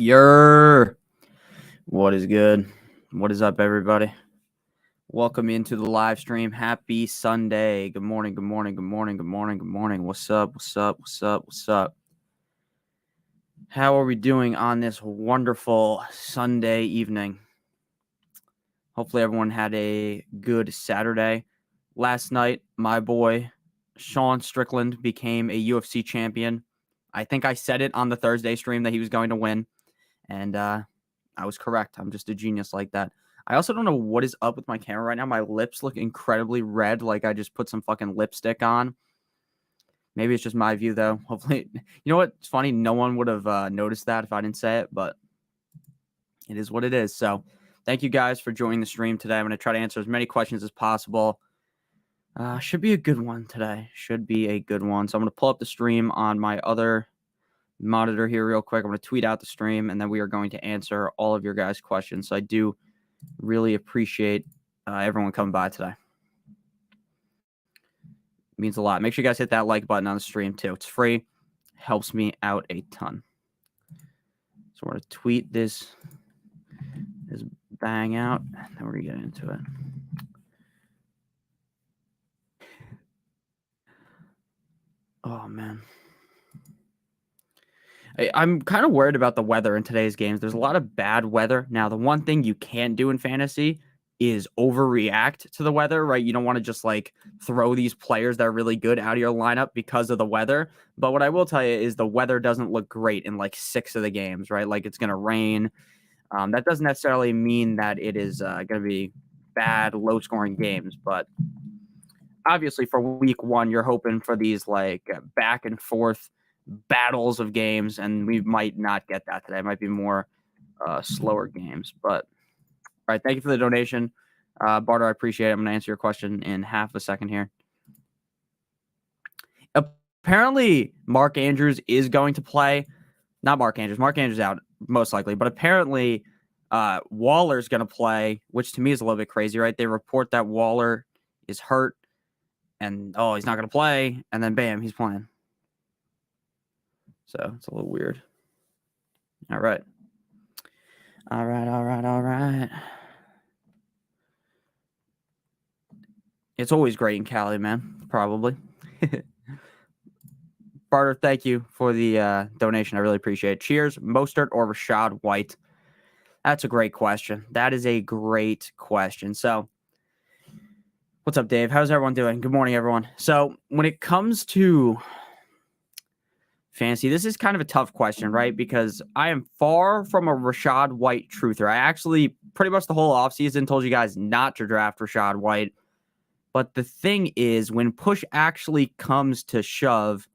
Yer. What is good? What is up, everybody? Welcome into the live stream. Happy Sunday. Good morning, good morning, good morning, good morning, good morning. What's up, what's up, what's up, what's up? How are we doing on this wonderful Sunday evening? Hopefully everyone had a good Saturday. Last night, my boy, Sean Strickland, became a UFC champion. I think I said it on the Thursday stream that he was going to win. And I was correct. I'm just a genius like that. I also don't know what is up with my camera right now. My lips look incredibly red, like I just put some fucking lipstick on. Maybe it's just my view, though. Hopefully, you know what? It's funny. No one would have noticed that if I didn't say it, but it is what it is. So thank you guys for joining the stream today. I'm going to try to answer as many questions as possible. Should be a good one today. Should be a good one. So I'm going to pull up the stream on my other monitor here real quick. I'm going to tweet out the stream, and then we are going to answer all of your guys' questions. So I do really appreciate everyone coming by today. It means a lot. Make sure you guys hit that like button on the stream too. It's free. Helps me out a ton. So we're going to tweet this bang out, and then we're going to get into it. Oh, man. I'm kind of worried about the weather in today's games. There's a lot of bad weather. Now, the one thing you can't do in fantasy is overreact to the weather, right? You don't want to just like throw these players that are really good out of your lineup because of the weather. But what I will tell you is the weather doesn't look great in like 6 of the games, right? Like it's going to rain. That doesn't necessarily mean that it is going to be bad, low-scoring games. But obviously for week 1, you're hoping for these like back and forth battles of games, and we might not get that today. It might be more slower games. But all right, thank you for the donation, Barter. I appreciate it. I'm going to answer your question in half a second here. Apparently, Mark Andrews is going to play. Not Mark Andrews. Mark Andrews out most likely, but apparently Waller's going to play, which to me is a little bit crazy, right? They report that Waller is hurt, and he's not going to play, and then bam, he's playing. So it's a little weird. All right. It's always great in Cali, man. Probably. Barter, thank you for the donation. I really appreciate it. Cheers, Mostert or Rashad White? That's a great question. That is a great question. So what's up, Dave? How's everyone doing? Good morning, everyone. So when it comes to fantasy, this is kind of a tough question, right? Because I am far from a Rashad White truther. I actually pretty much the whole offseason told you guys not to draft Rashad White. But the thing is, when push actually comes to shove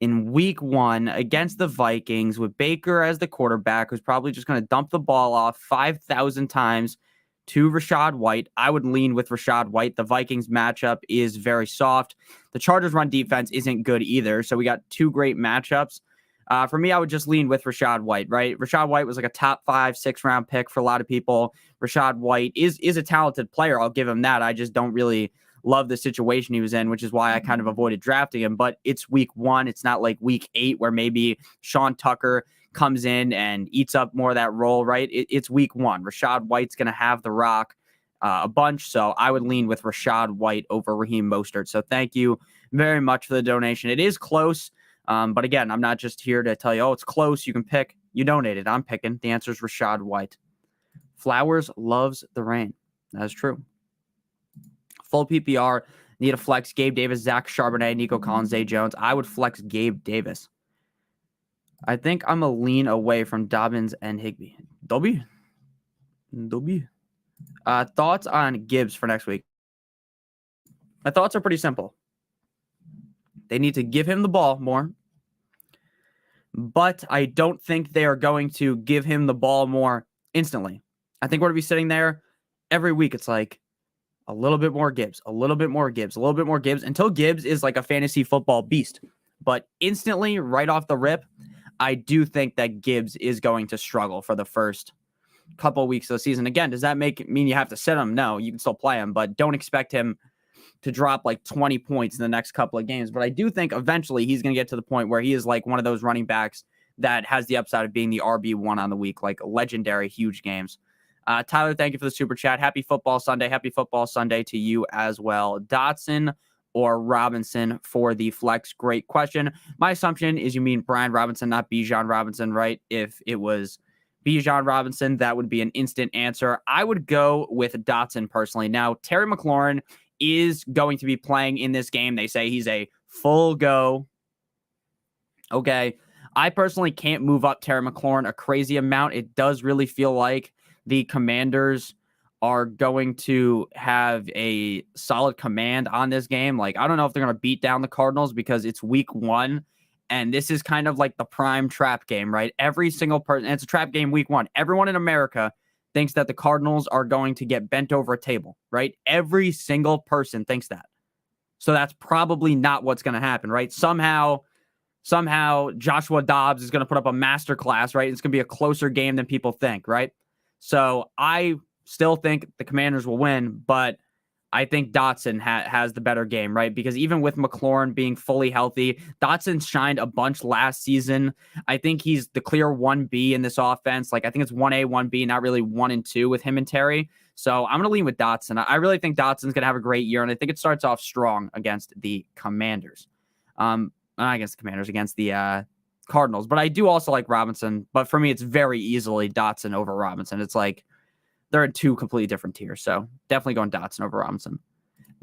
in week 1 against the Vikings with Baker as the quarterback, who's probably just going to dump the ball off 5,000 times to Rashad White, I would lean with Rashad White. The Vikings matchup is very soft. The Chargers run defense isn't good either. So we got 2 great matchups. For me, I would just lean with Rashad White, right? Rashad White was like a top 5, 6-round pick for a lot of people. Rashad White is a talented player. I'll give him that. I just don't really love the situation he was in, which is why I kind of avoided drafting him. But it's week 1. It's not like week 8 where maybe Sean Tucker comes in and eats up more of that role, right? It's week 1. Rashad White's going to have the rock a bunch. So I would lean with Rashad White over Raheem Mostert. So thank you very much for the donation. It is close. But again, I'm not just here to tell you, it's close. You can pick. You donated. I'm picking. The answer is Rashad White. Flowers loves the rain. That is true. Full PPR, need a flex. Gabe Davis, Zach Charbonnet, Nico Collins, Zay Jones. I would flex Gabe Davis. I think I'm a lean away from Dobbins and Higbee. Dobby. Thoughts on Gibbs for next week? My thoughts are pretty simple. They need to give him the ball more. But I don't think they are going to give him the ball more instantly. I think we're going to be sitting there every week. It's like, a little bit more Gibbs, a little bit more Gibbs, a little bit more Gibbs until Gibbs is like a fantasy football beast. But instantly, right off the rip, I do think that Gibbs is going to struggle for the first couple of weeks of the season. Again, does that mean you have to sit him? No, you can still play him, but don't expect him to drop like 20 points in the next couple of games. But I do think eventually he's going to get to the point where he is like one of those running backs that has the upside of being the RB1 on the week, like legendary, huge games. Tyler, thank you for the super chat. Happy football Sunday. Happy football Sunday to you as well. Dotson or Robinson for the flex? Great question. My assumption is you mean Brian Robinson, not Bijan Robinson, right? If it was Bijan Robinson, that would be an instant answer. I would go with Dotson personally. Now, Terry McLaurin is going to be playing in this game. They say he's a full go. Okay. I personally can't move up Terry McLaurin a crazy amount. It does really feel like the Commanders are going to have a solid command on this game. Like, I don't know if they're going to beat down the Cardinals because it's week 1. And this is kind of like the prime trap game, right? Every single person, it's a trap game week 1. Everyone in America thinks that the Cardinals are going to get bent over a table, right? Every single person thinks that. So that's probably not what's going to happen, right? Somehow Joshua Dobbs is going to put up a masterclass, right? It's going to be a closer game than people think, right? So I still think the Commanders will win, but I think Dotson has the better game, right? Because even with McLaurin being fully healthy, Dotson shined a bunch last season. I think he's the clear 1B in this offense. Like, I think it's 1A, 1B, not really 1 and 2 with him and Terry. So I'm going to lean with Dotson. I really think Dotson's going to have a great year, and I think it starts off strong against the Commanders. Not against the Commanders, against the Cardinals. But I do also like Robinson. But for me, it's very easily Dotson over Robinson. It's like they're in 2 completely different tiers. So definitely going Dotson over Robinson.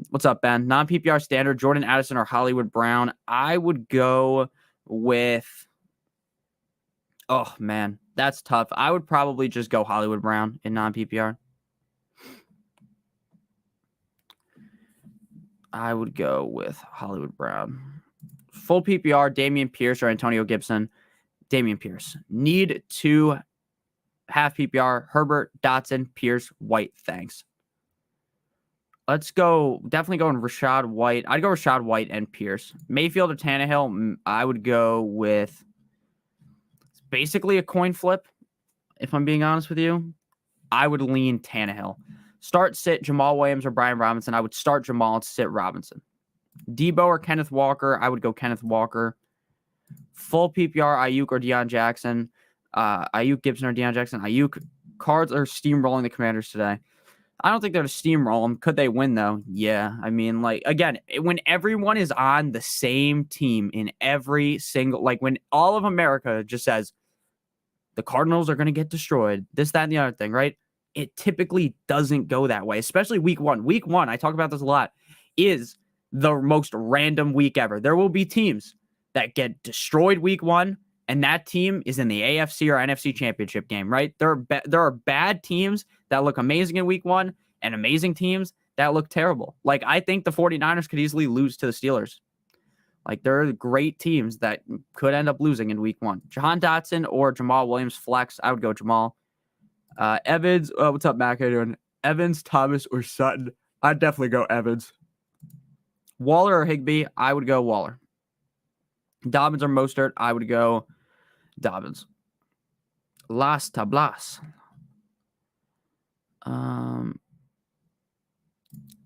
What's up, Ben? Non-PPR standard, Jordan Addison or Hollywood Brown? I would go with... Oh, man. That's tough. I would probably just go Hollywood Brown in non-PPR. I would go with Hollywood Brown. Full PPR, Damian Pierce or Antonio Gibson. Damian Pierce. Need to half PPR, Herbert, Dotson, Pierce, White. Thanks. Let's go. Definitely going Rashad White. I'd go Rashad White and Pierce. Mayfield or Tannehill, I would go with basically a coin flip, if I'm being honest with you. I would lean Tannehill. Start, sit Jamal Williams or Brian Robinson. I would start Jamal and sit Robinson. Debo or Kenneth Walker. I would go Kenneth Walker. Full PPR, Ayuk or Deion Jackson. Ayuk, Gibson or Deion Jackson. Ayuk. Cards are steamrolling the Commanders today. I don't think they're to steamroll them. Could they win, though? Yeah. I mean, like, again, when everyone is on the same team in every single, like, when all of America just says the Cardinals are going to get destroyed, this, that, and the other thing, right? It typically doesn't go that way, especially week 1. Week 1, I talk about this a lot, is the most random week ever. There will be teams that get destroyed week 1, and that team is in the AFC or NFC championship game, right? There are bad teams that look amazing in week 1 and amazing teams that look terrible. Like, I think the 49ers could easily lose to the Steelers. Like, there are great teams that could end up losing in week 1. Jahan Dotson or Jamal Williams flex. I would go Jamal. Evans. What's up, Mac? How you doing? Evans, Thomas, or Sutton? I'd definitely go Evans. Waller or Higbee? I would go Waller. Dobbins or Mostert? I would go Dobbins. Las Tablas. I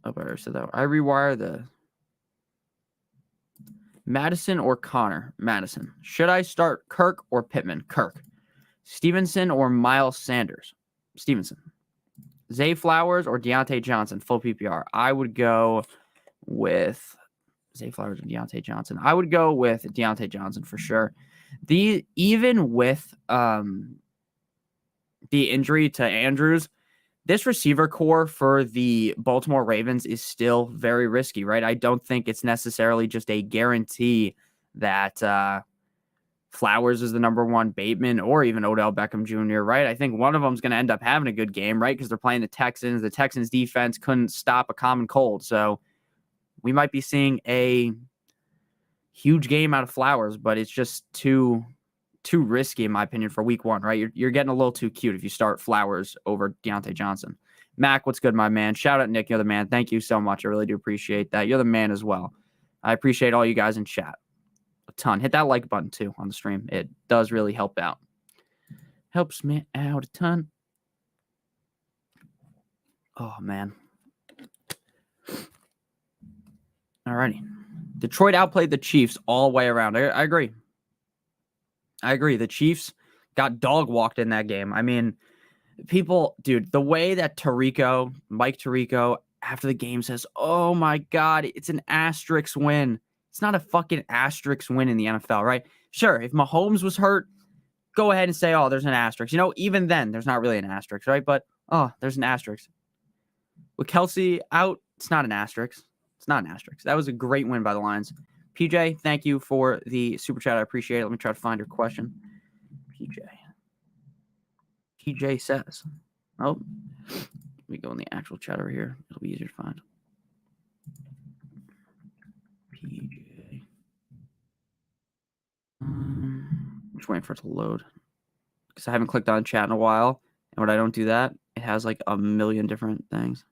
already said that. I rewire the Madison or Connor? Madison. Should I start Kirk or Pittman? Kirk. Stevenson or Miles Sanders? Stevenson. Zay Flowers or Deontay Johnson? Full PPR. I would go with Zay Flowers and Deontay Johnson. I would go with Deontay Johnson for sure. Even with the injury to Andrews, this receiver core for the Baltimore Ravens is still very risky, right? I don't think it's necessarily just a guarantee that Flowers is the number 1, Bateman, or even Odell Beckham Jr., right? I think one of them is going to end up having a good game, right? Because they're playing the Texans. The Texans defense couldn't stop a common cold. So we might be seeing a huge game out of Flowers, but it's just too risky, in my opinion, for week 1, right? You're getting a little too cute if you start Flowers over Deontay Johnson. Mac, what's good, my man? Shout out, Nick. You're the man. Thank you so much. I really do appreciate that. You're the man as well. I appreciate all you guys in chat a ton. Hit that like button, too, on the stream. It does really help out. Helps me out a ton. Oh, man. All righty. Detroit outplayed the Chiefs all the way around. I agree. I agree. The Chiefs got dog walked in that game. I mean, people, dude, the way that Mike Tirico, after the game says, "Oh my God, it's an asterisk win." It's not a fucking asterisk win in the NFL, right? Sure, if Mahomes was hurt, go ahead and say, "Oh, there's an asterisk." Even then, there's not really an asterisk, right? But, oh, there's an asterisk. With Kelsey out, it's not an asterisk. It's not an asterisk. That was a great win by the Lions. PJ, thank you for the super chat. I appreciate it. Let me try to find your question. PJ says, oh, let me go in the actual chat over here. It'll be easier to find. PJ. I'm just waiting for it to load because I haven't clicked on chat in a while. And when I don't do that, it has like a million different things.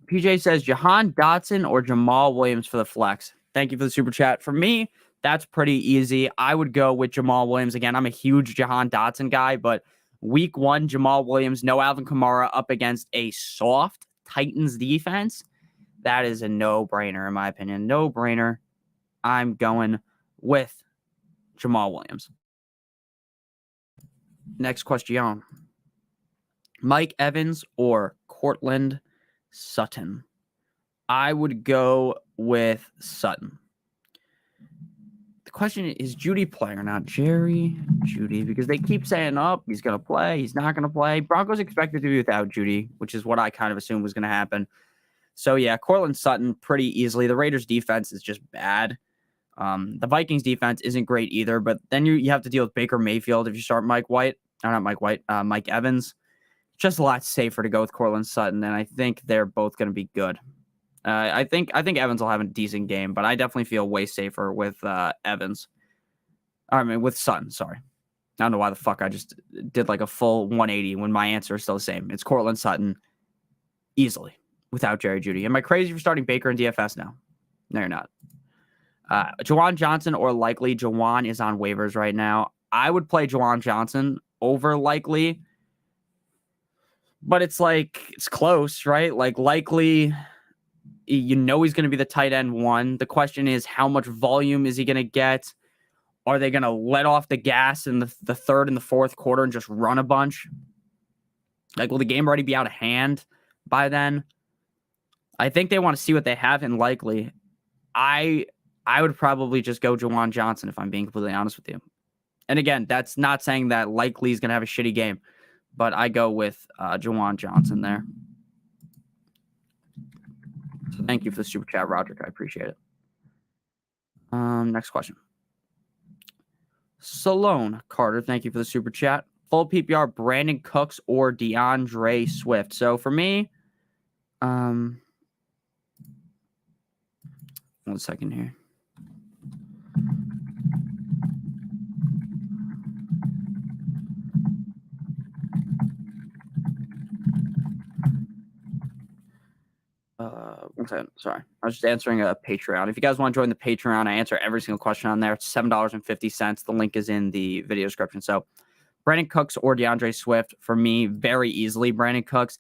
PJ says, Jahan Dotson or Jamal Williams for the flex. Thank you for the super chat. For me, that's pretty easy. I would go with Jamal Williams. Again, I'm a huge Jahan Dotson guy, but week 1, Jamal Williams, no Alvin Kamara up against a soft Titans defense. That is a no-brainer, in my opinion. No-brainer. I'm going with Jamal Williams. Next question. Mike Evans or Cortland Sutton? I would go with Sutton. The question is Judy playing or not? Jerry Judy, because they keep saying, oh, he's going to play. He's not going to play. Broncos expected to be without Judy, which is what I kind of assumed was going to happen. So, yeah, Cortland Sutton pretty easily. The Raiders' defense is just bad. The Vikings' defense isn't great either, but then you have to deal with Baker Mayfield if you start Mike Evans. Just a lot safer to go with Cortland Sutton, and I think they're both going to be good. I think Evans will have a decent game, but I definitely feel way safer with Evans. With Sutton, sorry. I don't know why the fuck I just did like a full 180 when my answer is still the same. It's Cortland Sutton easily without Jerry Judy. Am I crazy for starting Baker in DFS now? No, you're not. Juwan Johnson or Likely. Juwan is on waivers right now. I would play Juwan Johnson over Likely, but it's close, right? Like Likely, he's going to be the tight end 1. The question is, how much volume is he going to get? Are they going to let off the gas in the third and the fourth quarter and just run a bunch? Will the game already be out of hand by then? I think they want to see what they have in Likely. I would probably just go Juwan Johnson if I'm being completely honest with you. And again, that's not saying that Likely is going to have a shitty game, but I go with Juwan Johnson there. So thank you for the super chat, Roderick. I appreciate it. Next question. Salone Carter, thank you for the super chat. Full PPR, Brandon Cooks or DeAndre Swift. So for me, 1 second here. One second. Sorry. I was just answering a Patreon. If you guys want to join the Patreon, I answer every single question on there. It's $7.50. The link is in the video description. So Brandon Cooks or DeAndre Swift, for me, very easily Brandon Cooks.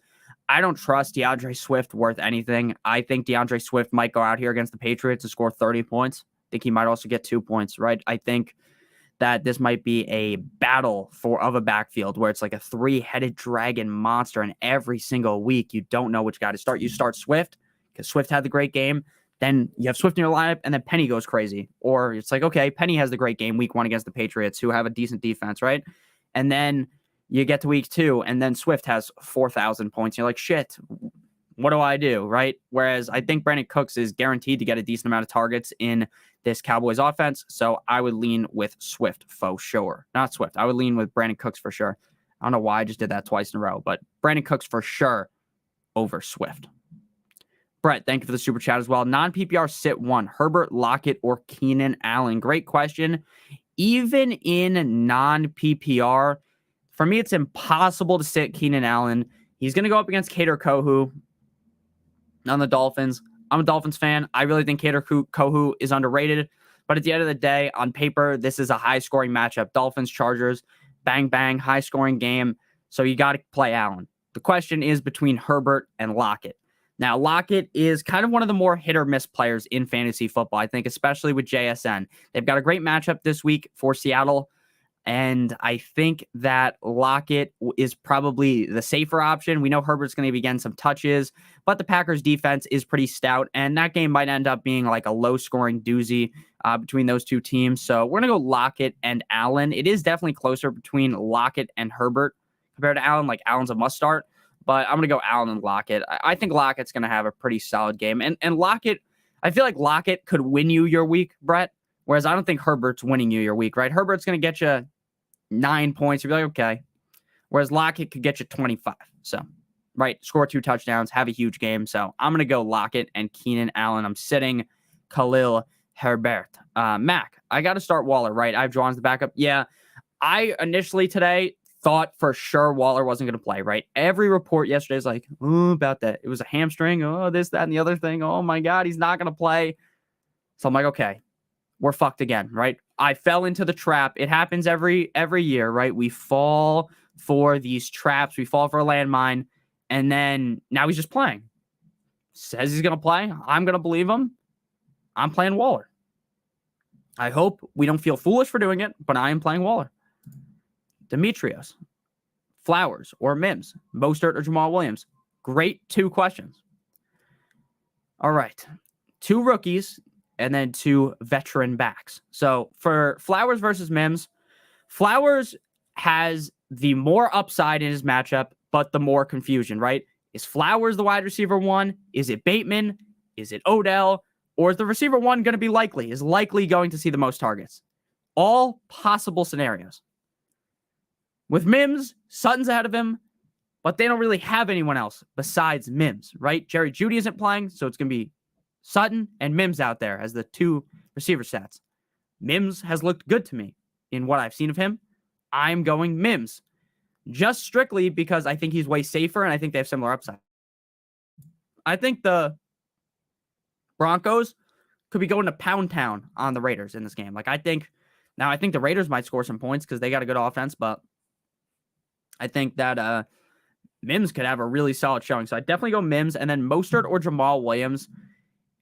I don't trust DeAndre Swift worth anything. I think DeAndre Swift might go out here against the Patriots and score 30 points. I think he might also get 2 points, right? I think that this might be a battle of a backfield where it's like a 3-headed dragon monster, and every single week you don't know which guy to start. You start Swift because Swift had the great game. Then you have Swift in your lineup, and then Penny goes crazy. Or it's like, okay, Penny has the great game week 1 against the Patriots, who have a decent defense, right? And then you get to week 2, and then Swift has 4,000 points. You're like, shit, what do I do, right? Whereas I think Brandon Cooks is guaranteed to get a decent amount of targets in this Cowboys offense, so I would lean with Swift for sure. Not Swift. I would lean with Brandon Cooks for sure. I don't know why I just did that twice in a row, but Brandon Cooks for sure over Swift. Brett, thank you for the super chat as well. Non-PPR sit 1, Herbert, Lockett, or Keenan Allen. Great question. Even in non-PPR, for me, it's impossible to sit Keenan Allen. He's going to go up against Kader Kohou on the Dolphins. I'm a Dolphins fan. I really think Kader Kohou is underrated. But at the end of the day, on paper, this is a high-scoring matchup. Dolphins, Chargers, bang, bang, high-scoring game. So you got to play Allen. The question is between Herbert and Lockett. Now, Lockett is kind of one of the more hit or miss players in fantasy football, I think, especially with JSN. They've got a great matchup this week for Seattle. And I think that Lockett is probably the safer option. We know Herbert's going to be getting some touches, but the Packers defense is pretty stout. And that game might end up being like a low scoring doozy between those two teams. So we're going to go Lockett and Allen. It is definitely closer between Lockett and Herbert compared to Allen. Like Allen's a must start, but I'm going to go Allen and Lockett. I think Lockett's going to have a pretty solid game. And Lockett, I feel like Lockett could win you your week, Brett. Whereas I don't think Herbert's winning you your week, right? Herbert's going to get you 9 points. You'll be like, okay. Whereas Lockett could get you 25. So, right, score 2 touchdowns, have a huge game. So I'm going to go Lockett and Keenan Allen. I'm sitting Khalil Herbert. Mac, I got to start Waller, right? I have Juwan's the backup. Yeah, I initially today thought for sure Waller wasn't going to play, right? Every report yesterday is like, oh, about that. It was a hamstring. Oh, this, that, and the other thing. Oh, my God, he's not going to play. So I'm like, okay. We're fucked again, right? I fell into the trap. It happens every year, right? We fall for these traps. We fall for a landmine. And then now he's just playing. Says he's going to play. I'm going to believe him. I'm playing Waller. I hope we don't feel foolish for doing it, but I am playing Waller. Demetrios, Flowers, or Mims, Mostert or Jamal Williams. Great 2 questions. All right. 2 rookies and then 2 veteran backs. So for Flowers versus Mims, Flowers has the more upside in his matchup, but the more confusion, right? Is Flowers the wide receiver 1? Is it Bateman? Is it Odell? Or is the receiver 1 going to be likely? Is likely going to see the most targets? All possible scenarios. With Mims, Sutton's ahead of him, but they don't really have anyone else besides Mims, right? Jerry Jeudy isn't playing, so it's going to be Sutton and Mims out there as the 2 receiver sets. Mims has looked good to me in what I've seen of him. I'm going Mims just strictly because I think he's way safer and I think they have similar upside. I think the Broncos could be going to pound town on the Raiders in this game. I think the Raiders might score some points because they got a good offense, but I think that Mims could have a really solid showing. So I definitely go Mims, and then Mostert or Jamal Williams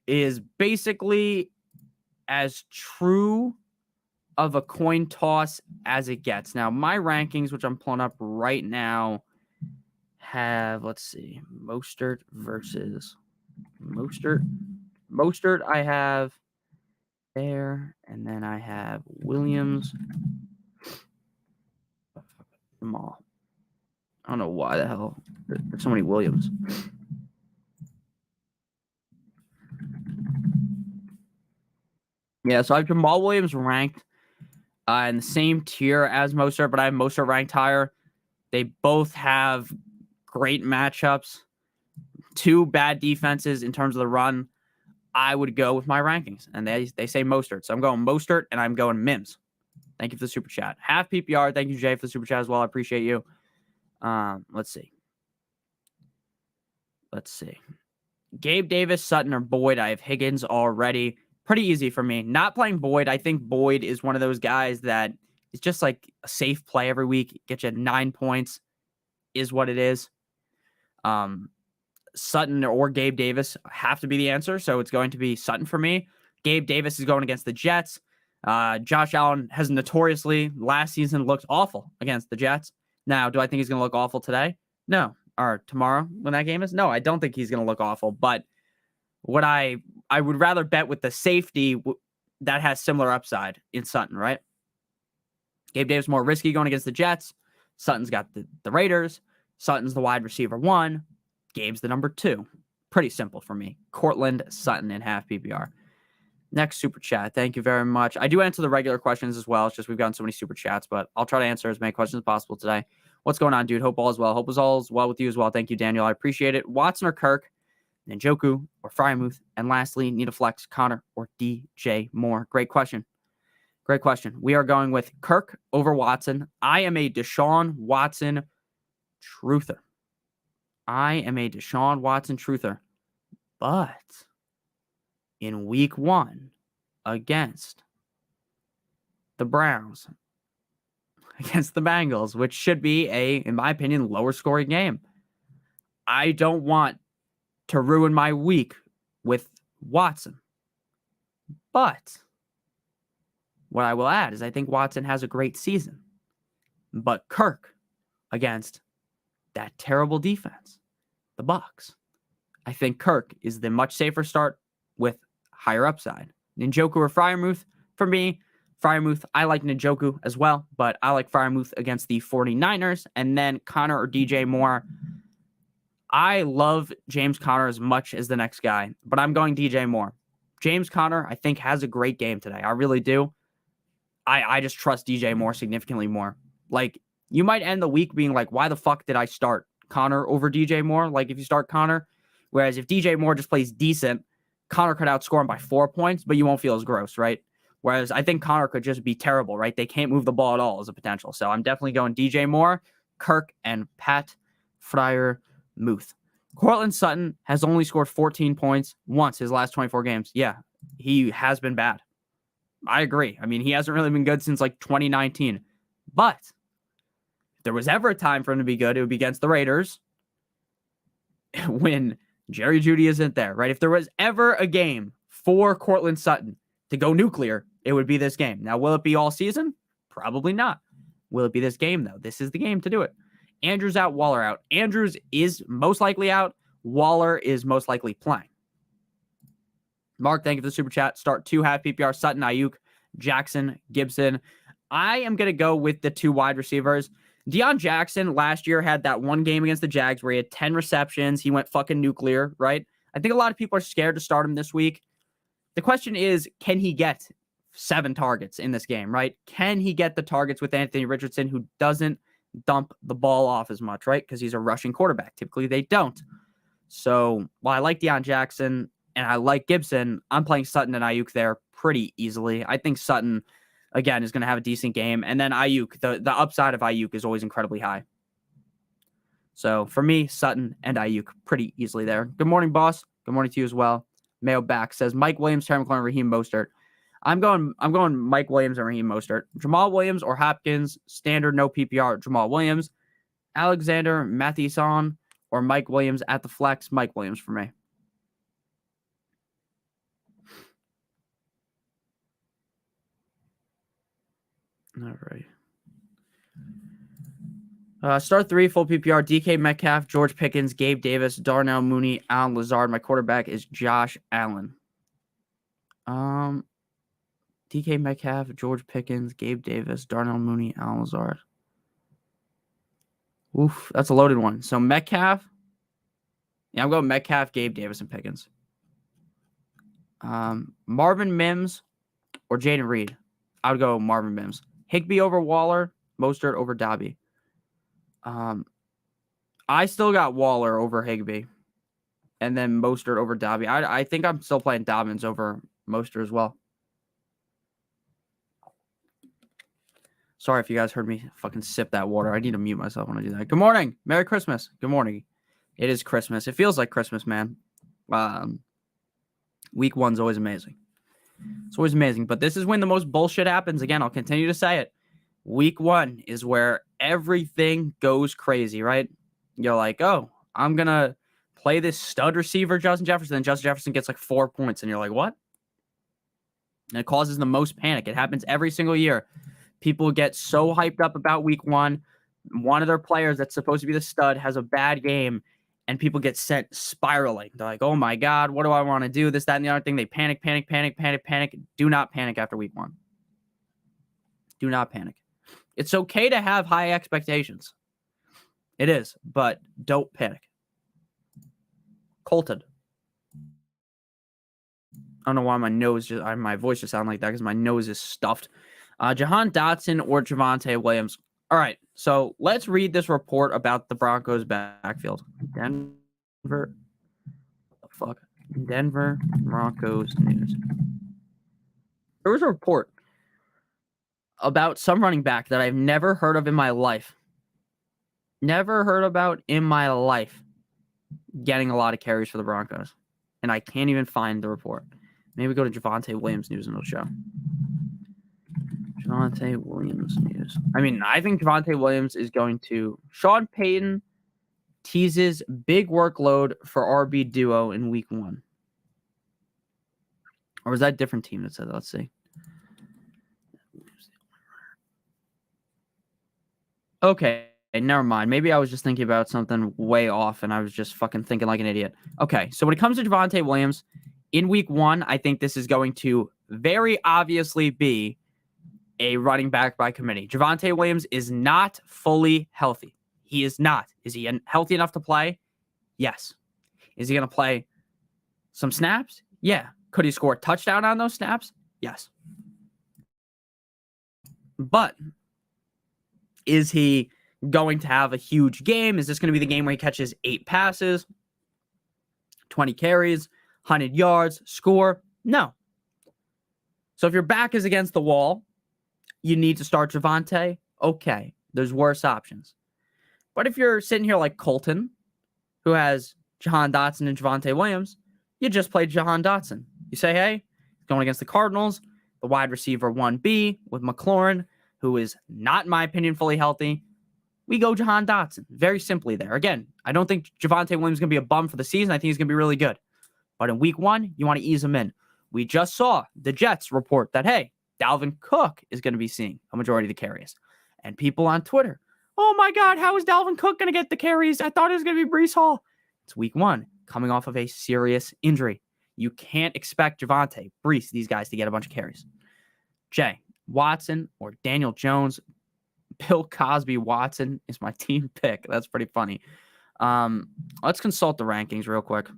is basically as true of a coin toss as it gets. Now, my rankings, which I'm pulling up right now, have, let's see, Mostert versus Mostert. Mostert I have there, and then I have Williams. Jamal. I don't know why the hell there's so many Williams. Yeah, so I have Jamal Williams ranked in the same tier as Mostert, but I have Mostert ranked higher. They both have great matchups, 2 bad defenses in terms of the run. I would go with my rankings, and they say Mostert. So I'm going Mostert, and I'm going Mims. Thank you for the super chat. Half PPR. Thank you, Jay, for the super chat as well. I appreciate you. Let's see. Gabe Davis, Sutton, or Boyd. I have Higgins already. Pretty easy for me. Not playing Boyd. I think Boyd is one of those guys that is just like a safe play every week. Get you 9 points is what it is. Sutton or Gabe Davis have to be the answer. So it's going to be Sutton for me. Gabe Davis is going against the Jets. Josh Allen has notoriously last season looked awful against the Jets. Now, do I think he's going to look awful today? No. Or tomorrow when that game is? No, I don't think he's going to look awful. But what I would rather bet with the safety that has similar upside in Sutton, right? Gabe Davis more risky going against the Jets. Sutton's got the Raiders. Sutton's the wide receiver 1. Gabe's the number 2. Pretty simple for me. Cortland Sutton in half PPR. Next super chat. Thank you very much. I do answer the regular questions as well. It's just we've gotten so many super chats, but I'll try to answer as many questions as possible today. What's going on, dude? Hope all is well. Hope all is well with you as well. Thank you, Daniel. I appreciate it. Watson or Kirk, Njoku or Frymouth, and lastly, need a flex, Connor or DJ Moore. Great question. Great question. We are going with Kirk over Watson. I am a Deshaun Watson truther. But in week 1 against the Browns, against the Bengals, which should be in my opinion, lower scoring game, I don't want to ruin my week with Watson. But what I will add is I think Watson has a great season. But Kirk against that terrible defense, the Bucs. I think Kirk is the much safer start with higher upside. Njoku or Freiermuth? For me, Freiermuth, I like Njoku as well, but I like Freiermuth against the 49ers. And then Connor or DJ Moore. I love James Conner as much as the next guy, but I'm going DJ Moore. James Conner, I think, has a great game today. I really do. I just trust DJ Moore significantly more. Like, you might end the week being like, why the fuck did I start Connor over DJ Moore? Like, if you start Connor, whereas if DJ Moore just plays decent, Connor could outscore him by 4 points, but you won't feel as gross, right? Whereas I think Connor could just be terrible, right? They can't move the ball at all as a potential. So I'm definitely going DJ Moore, Kirk, and Pat Freiermuth. Courtland Sutton has only scored 14 points once his last 24 games. Yeah, he has been bad. I agree. I mean, he hasn't really been good since like 2019. But if there was ever a time for him to be good, it would be against the Raiders when Jerry Jeudy isn't there, right? If there was ever a game for Courtland Sutton to go nuclear, it would be this game. Now, will it be all season? Probably not. Will it be this game, though? This is the game to do it. Andrews out, Waller out. Andrews is most likely out. Waller is most likely playing. Mark, thank you for the super chat. Start 2 half PPR, Sutton, Ayuk, Jackson, Gibson. I am going to go with the 2 wide receivers. Deion Jackson last year had that one game against the Jags where he had 10 receptions. He went fucking nuclear, right? I think a lot of people are scared to start him this week. The question is, can he get 7 targets in this game, right? Can he get the targets with Anthony Richardson, who doesn't dump the ball off as much, right? Because he's a rushing quarterback. Typically, they don't. So while I like Deion Jackson and I like Gibson, I'm playing Sutton and Ayuk there pretty easily. I think Sutton, again, is going to have a decent game. And then Ayuk, the upside of Ayuk is always incredibly high. So for me, Sutton and Ayuk pretty easily there. Good morning, boss. Good morning to you as well. Mayo back says Mike Williams, Terry McLaurin, Raheem Mostert. I'm going Mike Williams and Raheem Mostert. Jamal Williams or Hopkins, standard no PPR, Jamal Williams. Alexander Mattison or Mike Williams at the flex, Mike Williams for me. All right. Start 3, full PPR, DK Metcalf, George Pickens, Gabe Davis, Darnell Mooney, Allen Lazard. My quarterback is Josh Allen. DK Metcalf, George Pickens, Gabe Davis, Darnell Mooney, Allen Lazard. Oof, that's a loaded one. So Metcalf. Yeah, I'm going Metcalf, Gabe Davis, and Pickens. Marvin Mims or Jaden Reed. I would go Marvin Mims. Higbee over Waller, Mostert over Dobby. I still got Waller over Higbee. And then Mostert over Dobby. I think I'm still playing Dobbins over Mostert as well. Sorry if you guys heard me fucking sip that water. I need to mute myself when I do that. Good morning. Merry Christmas. Good morning. It is Christmas. It feels like Christmas, man. Week 1's always amazing. It's always amazing. But this is when the most bullshit happens. Again, I'll continue to say it. Week 1 is where everything goes crazy, right? You're like, oh, I'm going to play this stud receiver, Justin Jefferson. And Justin Jefferson gets like 4 points. And you're like, what? And it causes the most panic. It happens every single year. People get so hyped up about week 1. One of their players that's supposed to be the stud has a bad game, and people get sent spiraling. They're like, oh my God, what do I want to do? This, that, and the other thing. They panic. Do not panic after week 1. Do not panic. It's okay to have high expectations. It is, but don't panic. Colton. I don't know why my voice just sounded like that because my nose is stuffed. Jahan Dotson or Javonte Williams. All right, so let's read this report about the Broncos backfield. Denver Broncos news. There was a report about some running back that I've never heard of in my life. Never heard about in my life getting a lot of carries for the Broncos. And I can't even find the report. Maybe go to Javonte Williams news and it'll show. Javonte Williams news. I mean, I think Javonte Williams is going to... Sean Payton teases big workload for RB duo in week 1. Or was that a different team that said that? Let's see. Okay, never mind. Maybe I was just thinking about something way off and I was just fucking thinking like an idiot. Okay, so when it comes to Javonte Williams, in week 1, I think this is going to very obviously be a running back by committee. Javonte Williams is not fully healthy. He is not. Is he healthy enough to play? Yes. Is he going to play some snaps? Yeah. Could he score a touchdown on those snaps? Yes. But is he going to have a huge game? Is this going to be the game where he catches 8 passes, 20 carries, 100 yards, score? No. So if your back is against the wall, you need to start Javonte. Okay, there's worse options. But if you're sitting here like Colton, who has Jahan Dotson and Javonte Williams, you just play Jahan Dotson. You say, hey, going against the Cardinals, the wide receiver 1B with McLaurin, who is not, in my opinion, fully healthy. We go Jahan Dotson. Very simply there. Again, I don't think Javonte Williams is going to be a bum for the season. I think he's going to be really good. But in week 1, you want to ease him in. We just saw the Jets report that, hey, Dalvin Cook is going to be seeing a majority of the carries. And people on Twitter, oh my God, how is Dalvin Cook going to get the carries? I thought it was going to be Breece Hall. It's week 1, coming off of a serious injury. You can't expect Javonte, Breece, these guys to get a bunch of carries. Jay, Watson or Daniel Jones, Bill Cosby Watson is my team pick. That's pretty funny. Let's consult the rankings real quick.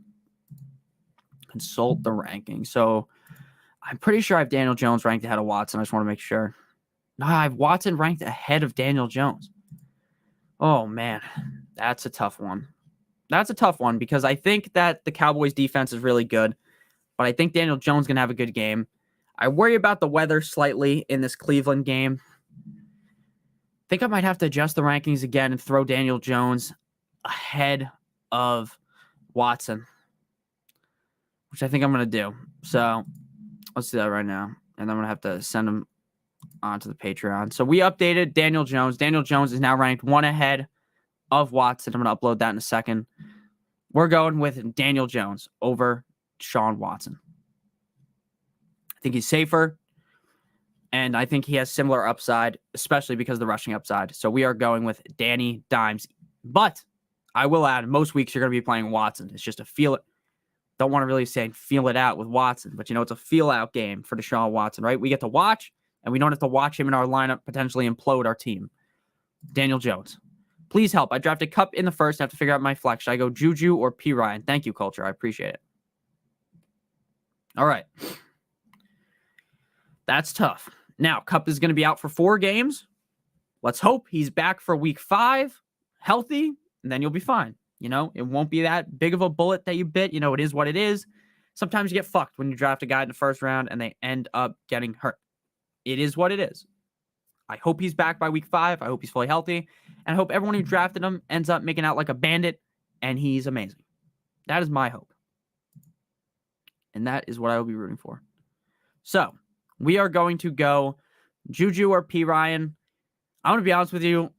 Consult the rankings. So I'm pretty sure I have Daniel Jones ranked ahead of Watson. I just want to make sure. No, I have Watson ranked ahead of Daniel Jones. Oh, man. That's a tough one. That's a tough one because I think that the Cowboys defense is really good, but I think Daniel Jones is going to have a good game. I worry about the weather slightly in this Cleveland game. I think I might have to adjust the rankings again and throw Daniel Jones ahead of Watson, which I think I'm going to do. So let's do that right now. And I'm going to have to send him onto the Patreon. So we updated Daniel Jones. Daniel Jones is now ranked 1 ahead of Watson. I'm going to upload that in a second. We're going with Daniel Jones over Sean Watson. I think he's safer. And I think he has similar upside, especially because of the rushing upside. So we are going with Danny Dimes. But I will add, most weeks you're going to be playing Watson. It's just a feel it. Don't want to really say feel it out with Watson, but it's a feel out game for Deshaun Watson, right? We get to watch, and we don't have to watch him in our lineup potentially implode our team. Daniel Jones. Please help. I drafted Cup in the first. I have to figure out my flex. Should I go Juju or P. Ryan? Thank you, Culture. I appreciate it. All right. That's tough. Now, Cup is going to be out for 4 games. Let's hope he's back for week 5, healthy, and then you'll be fine. It won't be that big of a bullet that you bit. It is what it is. Sometimes you get fucked when you draft a guy in the first round and they end up getting hurt. It is what it is. I hope he's back by week 5. I hope he's fully healthy. And I hope everyone who drafted him ends up making out like a bandit and he's amazing. That is my hope. And that is what I will be rooting for. So, we are going to go Juju or P. Ryan. I'm going to be honest with you.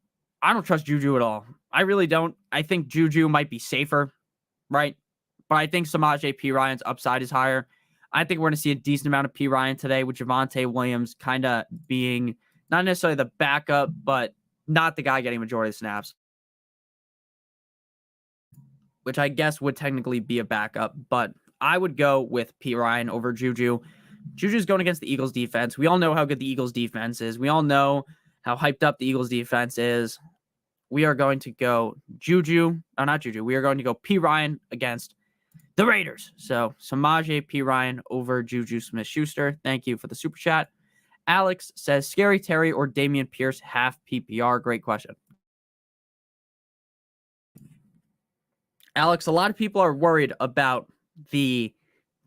I don't trust Juju at all. I really don't. I think Juju might be safer, right? But I think Samaje P. Ryan's upside is higher. I think we're going to see a decent amount of P. Ryan today with Javonte Williams kind of being not necessarily the backup, but not the guy getting majority of the snaps, which I guess would technically be a backup. But I would go with P. Ryan over Juju. Juju's going against the Eagles defense. We all know how good the Eagles defense is. We all know how hyped up the Eagles defense is. We are going to go Juju. Oh, not Juju. We are going to go P. Ryan against the Raiders. So Samaje P. Ryan over Juju Smith-Schuster. Thank you for the super chat. Alex says, Scary Terry or Dameon Pierce half PPR? Great question. Alex, a lot of people are worried about the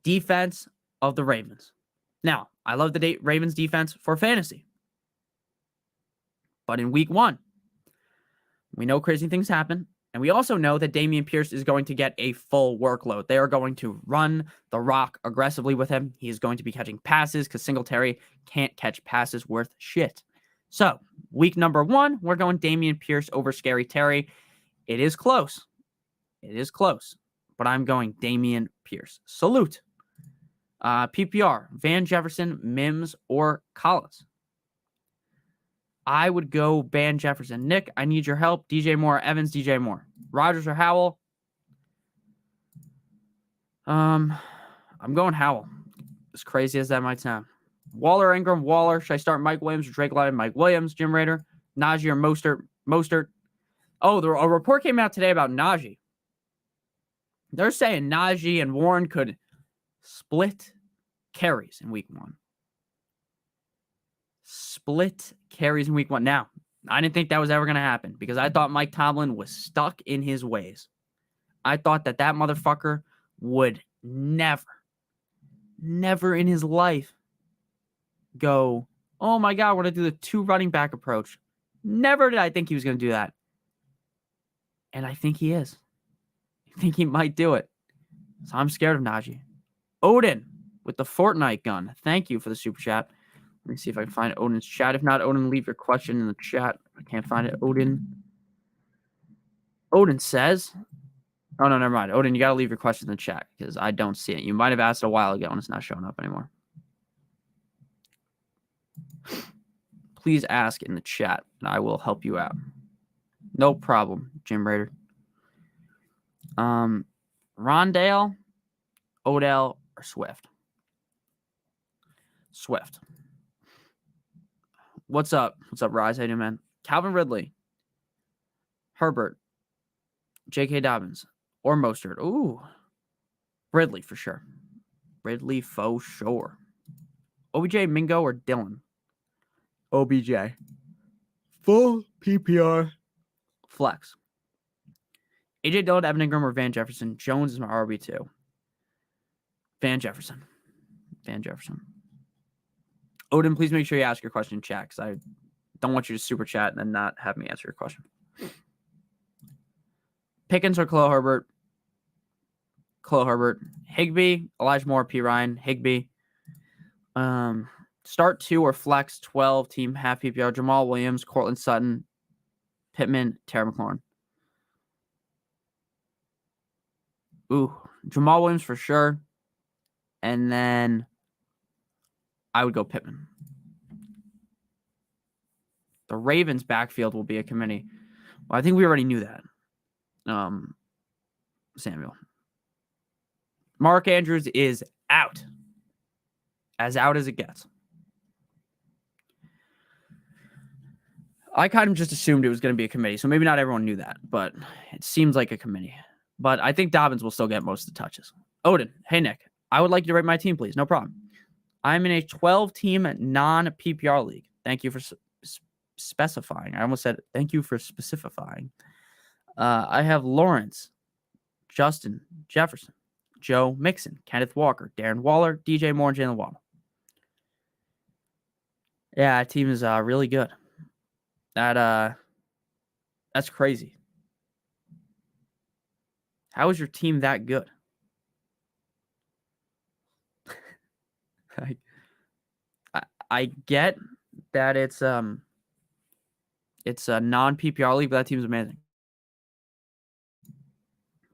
defense of the Ravens. Now, I love the Ravens defense for fantasy. But in week 1, we know crazy things happen. And we also know that Dameon Pierce is going to get a full workload. They are going to run the rock aggressively with him. He is going to be catching passes because Singletary can't catch passes worth shit. So, week number 1, we're going Dameon Pierce over Scary Terry. It is close. It is close, but I'm going Dameon Pierce. Salute. PPR, Van Jefferson, Mims, or Collins. I would go Van Jefferson. Nick, I need your help. DJ Moore, Evans, DJ Moore. Rodgers or Howell? I'm going Howell. As crazy as that might sound. Waller, Ingram, Waller. Should I start Mike Williams or Drake London? Mike Williams, Jim Rader, Najee or Mostert. Oh, a report came out today about Najee. They're saying Najee and Warren could split carries in week 1. Split carries in week 1. Now, I didn't think that was ever going to happen because I thought Mike Tomlin was stuck in his ways. I thought that motherfucker would never in his life go, oh my God, we're going to do the 2 running back approach. Never did I think he was going to do that. And I think he is. I think he might do it. So I'm scared of Najee. Odin with the Fortnite gun. Thank you for the super chat. Let me see if I can find Odin's chat. If not, Odin, leave your question in the chat. I can't find it. Odin says, oh, no, never mind. Odin, you got to leave your question in the chat because I don't see it. You might have asked a while ago and it's not showing up anymore. Please ask in the chat and I will help you out. No problem, Jim Rader. Rondale, Odell, or Swift? Swift. What's up? What's up, Rise? How you doing, man? Calvin Ridley, Herbert, J.K. Dobbins, or Mostert. Ooh. Ridley for sure. Ridley for sure. OBJ, Mingo, or Dylan? OBJ. Full PPR. Flex. AJ Dillon, Evan Ingram, or Van Jefferson? Jones is my RB2. Van Jefferson. Odin, please make sure you ask your question in chat because I don't want you to super chat and then not have me answer your question. Pickens or Khalil Herbert? Khalil Herbert. Higbee, Elijah Moore, P. Ryan. Higbee. Start 2 or flex 12 team half PPR. Jamal Williams, Cortland Sutton, Pittman, Terry McLaurin. Ooh, Jamal Williams for sure. And then I would go Pittman. The Ravens backfield will be a committee. Well, I think we already knew that. Samuel. Mark Andrews is out. As out as it gets. I kind of just assumed it was going to be a committee, so maybe not everyone knew that, but it seems like a committee. But I think Dobbins will still get most of the touches. Odin, hey, Nick, I would like you to rate my team, please. No problem. I'm in a 12-team non-PPR league. Thank you for specifying. I almost said thank you for specifying. I have Lawrence, Justin Jefferson, Joe Mixon, Kenneth Walker, Darren Waller, DJ Moore, and Jalen Waddle. Yeah, that team is really good. That's crazy. How is your team that good? I get that it's a non-PPR league, but that team's amazing.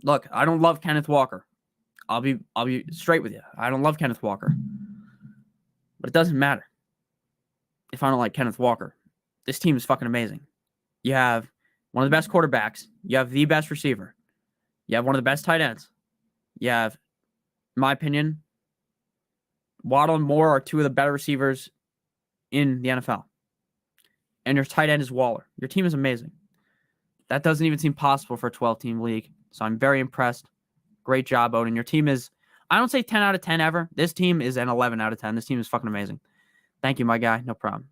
Look, I don't love Kenneth Walker. I'll be straight with you. I don't love Kenneth Walker. But it doesn't matter if I don't like Kenneth Walker. This team is fucking amazing. You have one of the best quarterbacks. You have the best receiver. You have one of the best tight ends. You have, in my opinion, Waddle and Moore are 2 of the better receivers in the NFL. And your tight end is Waller. Your team is amazing. That doesn't even seem possible for a 12-team league. So I'm very impressed. Great job, Odin. Your team is, I don't say 10 out of 10 ever. This team is an 11 out of 10. This team is fucking amazing. Thank you, my guy. No problem.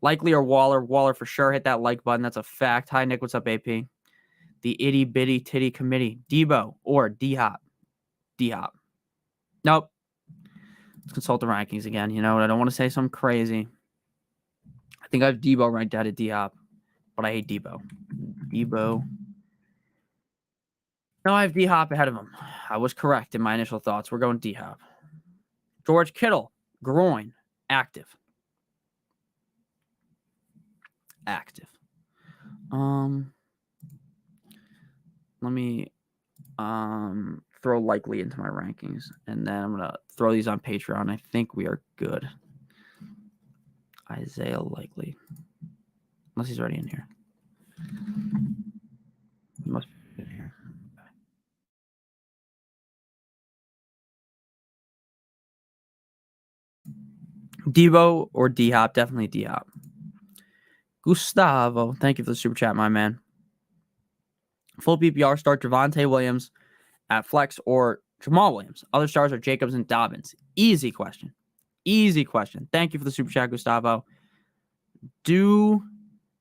Likely or Waller. Waller for sure. Hit that like button. That's a fact. Hi, Nick. What's up, AP? The itty bitty titty committee. Debo or D-Hop. D-Hop. Nope. Let's consult the rankings again. You know what? I don't want to say something crazy. I think I have Debo ranked out at D-Hop, but I hate Debo. Debo. No, I have D-Hop ahead of him. I was correct in my initial thoughts. We're going D-Hop. George Kittle. Groin. Active. let me throw likely into my rankings, and then I'm gonna throw these on Patreon. I think we are good. Isaiah Likely, unless he's already in here. He must be in here. Devo or D-Hop? Definitely D-Hop. Gustavo, thank you for the super chat, my man. Full PPR start Javonte Williams at flex or Jamal Williams. Other stars are Jacobs and Dobbins. Easy question. Easy question. Thank you for the super chat, Gustavo. Do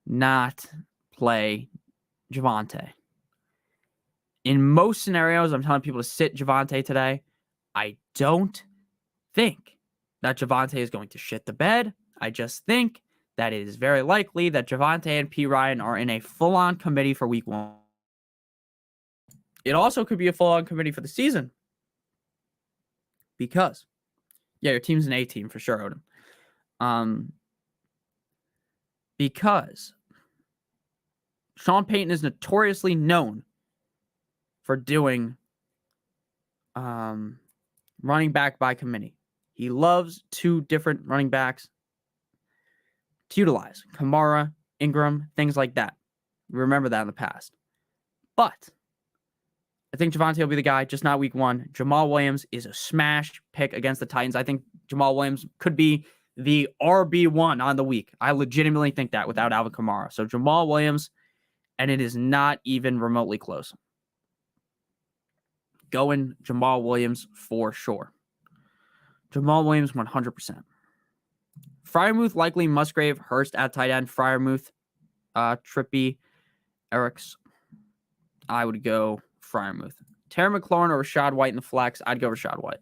not play Javonte. In most scenarios, I'm telling people to sit Javonte today. I don't think that Javonte is going to shit the bed. I just think that it is very likely that Javonte and P. Ryan are in a full-on committee for week 1. It also could be a full-on committee for the season. Because, yeah, your team's an A team for sure, Odin. Because Sean Payton is notoriously known for doing running back by committee. He loves 2 different running backs to utilize. Kamara, Ingram, things like that. Remember that in the past. But I think Javonte will be the guy, just not week 1. Jamal Williams is a smash pick against the Titans. I think Jamal Williams could be the RB1 on the week. I legitimately think that without Alvin Kamara. So Jamal Williams, and it is not even remotely close. Going Jamal Williams for sure. Jamal Williams 100%. Freiermuth, likely Musgrave, Hurst at tight end. Freiermuth, Trippy, Eriks. I would go Freiermuth. Terry McLaurin or Rashad White in the flex. I'd go Rashad White.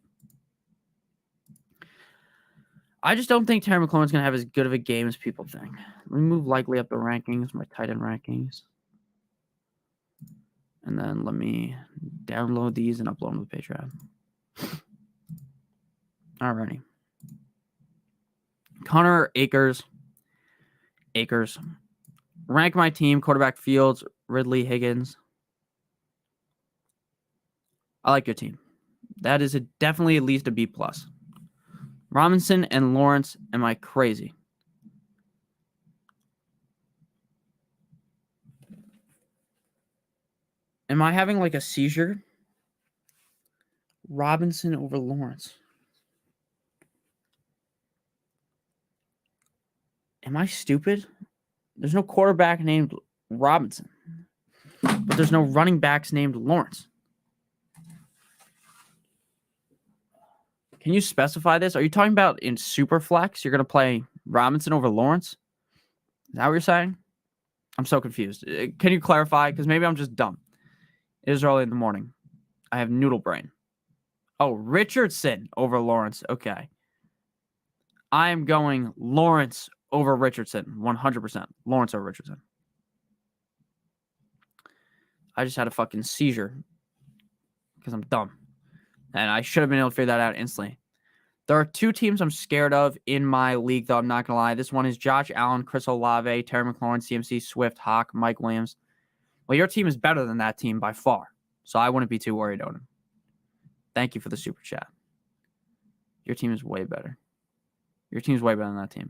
I just don't think Terry McLaurin's going to have as good of a game as people think. Let me move likely up the rankings, my tight end rankings. And then let me download these and upload them to the Patreon. Alrighty. Connor Akers. Rank my team. Quarterback Fields, Ridley, Higgins. I like your team. That is definitely at least a B+. Robinson and Lawrence, am I crazy? Am I having like a seizure? Robinson over Lawrence. Am I stupid? There's no quarterback named Robinson, but there's no running backs named Lawrence. Can you specify this? Are you talking about in super flex, you're going to play Robinson over Lawrence? Is that what you're saying? I'm so confused. Can you clarify? Because maybe I'm just dumb. It is early in the morning. I have noodle brain. Oh, Richardson over Lawrence. Okay. I am going Lawrence over Richardson. 100%. Lawrence over Richardson. I just had a fucking seizure because I'm dumb. And I should have been able to figure that out instantly. There are 2 teams I'm scared of in my league, though. I'm not going to lie. This one is Josh Allen, Chris Olave, Terry McLaurin, CMC, Swift, Hawk, Mike Williams. Well, your team is better than that team by far. So I wouldn't be too worried on him. Thank you for the super chat. Your team is way better. Your team's way better than that team.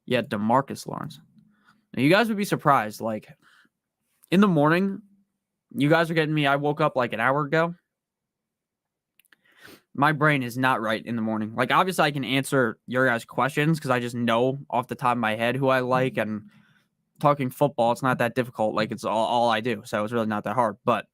Yeah, DeMarcus Lawrence. Now, you guys would be surprised. Like, in the morning, you guys are getting me. I woke up like an hour ago. My brain is not right in the morning. Like, obviously, I can answer your guys' questions because I just know off the top of my head who I like. And talking football, it's not that difficult. Like, it's all I do. So it's really not that hard. But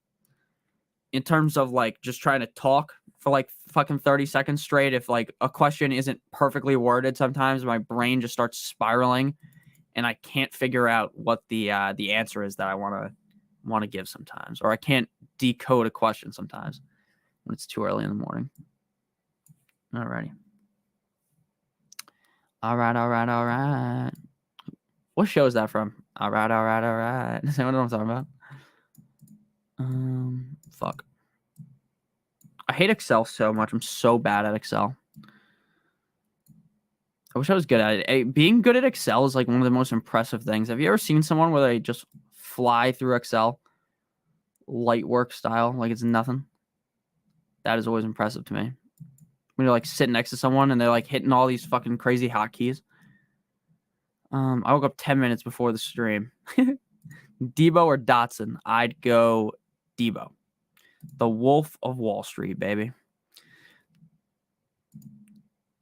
in terms of, like, just trying to talk for, like, fucking 30 seconds straight, if, like, a question isn't perfectly worded sometimes, my brain just starts spiraling. And I can't figure out what the answer is that I want to give sometimes. Or I can't decode a question sometimes when it's too early in the morning. Alrighty. All right. What show is that from? All right. Does anyone know what I'm talking about? Fuck. I hate Excel so much. I'm so bad at Excel. I wish I was good at it. Being good at Excel is like one of the most impressive things. Have you ever seen someone where they just fly through Excel? light work style, like it's nothing. That is always impressive to me. When you're like sitting next to someone and they're like hitting all these fucking crazy hotkeys. I woke up 10 minutes before the stream. Debo or Dotson? I'd go Debo. The Wolf of Wall Street, baby.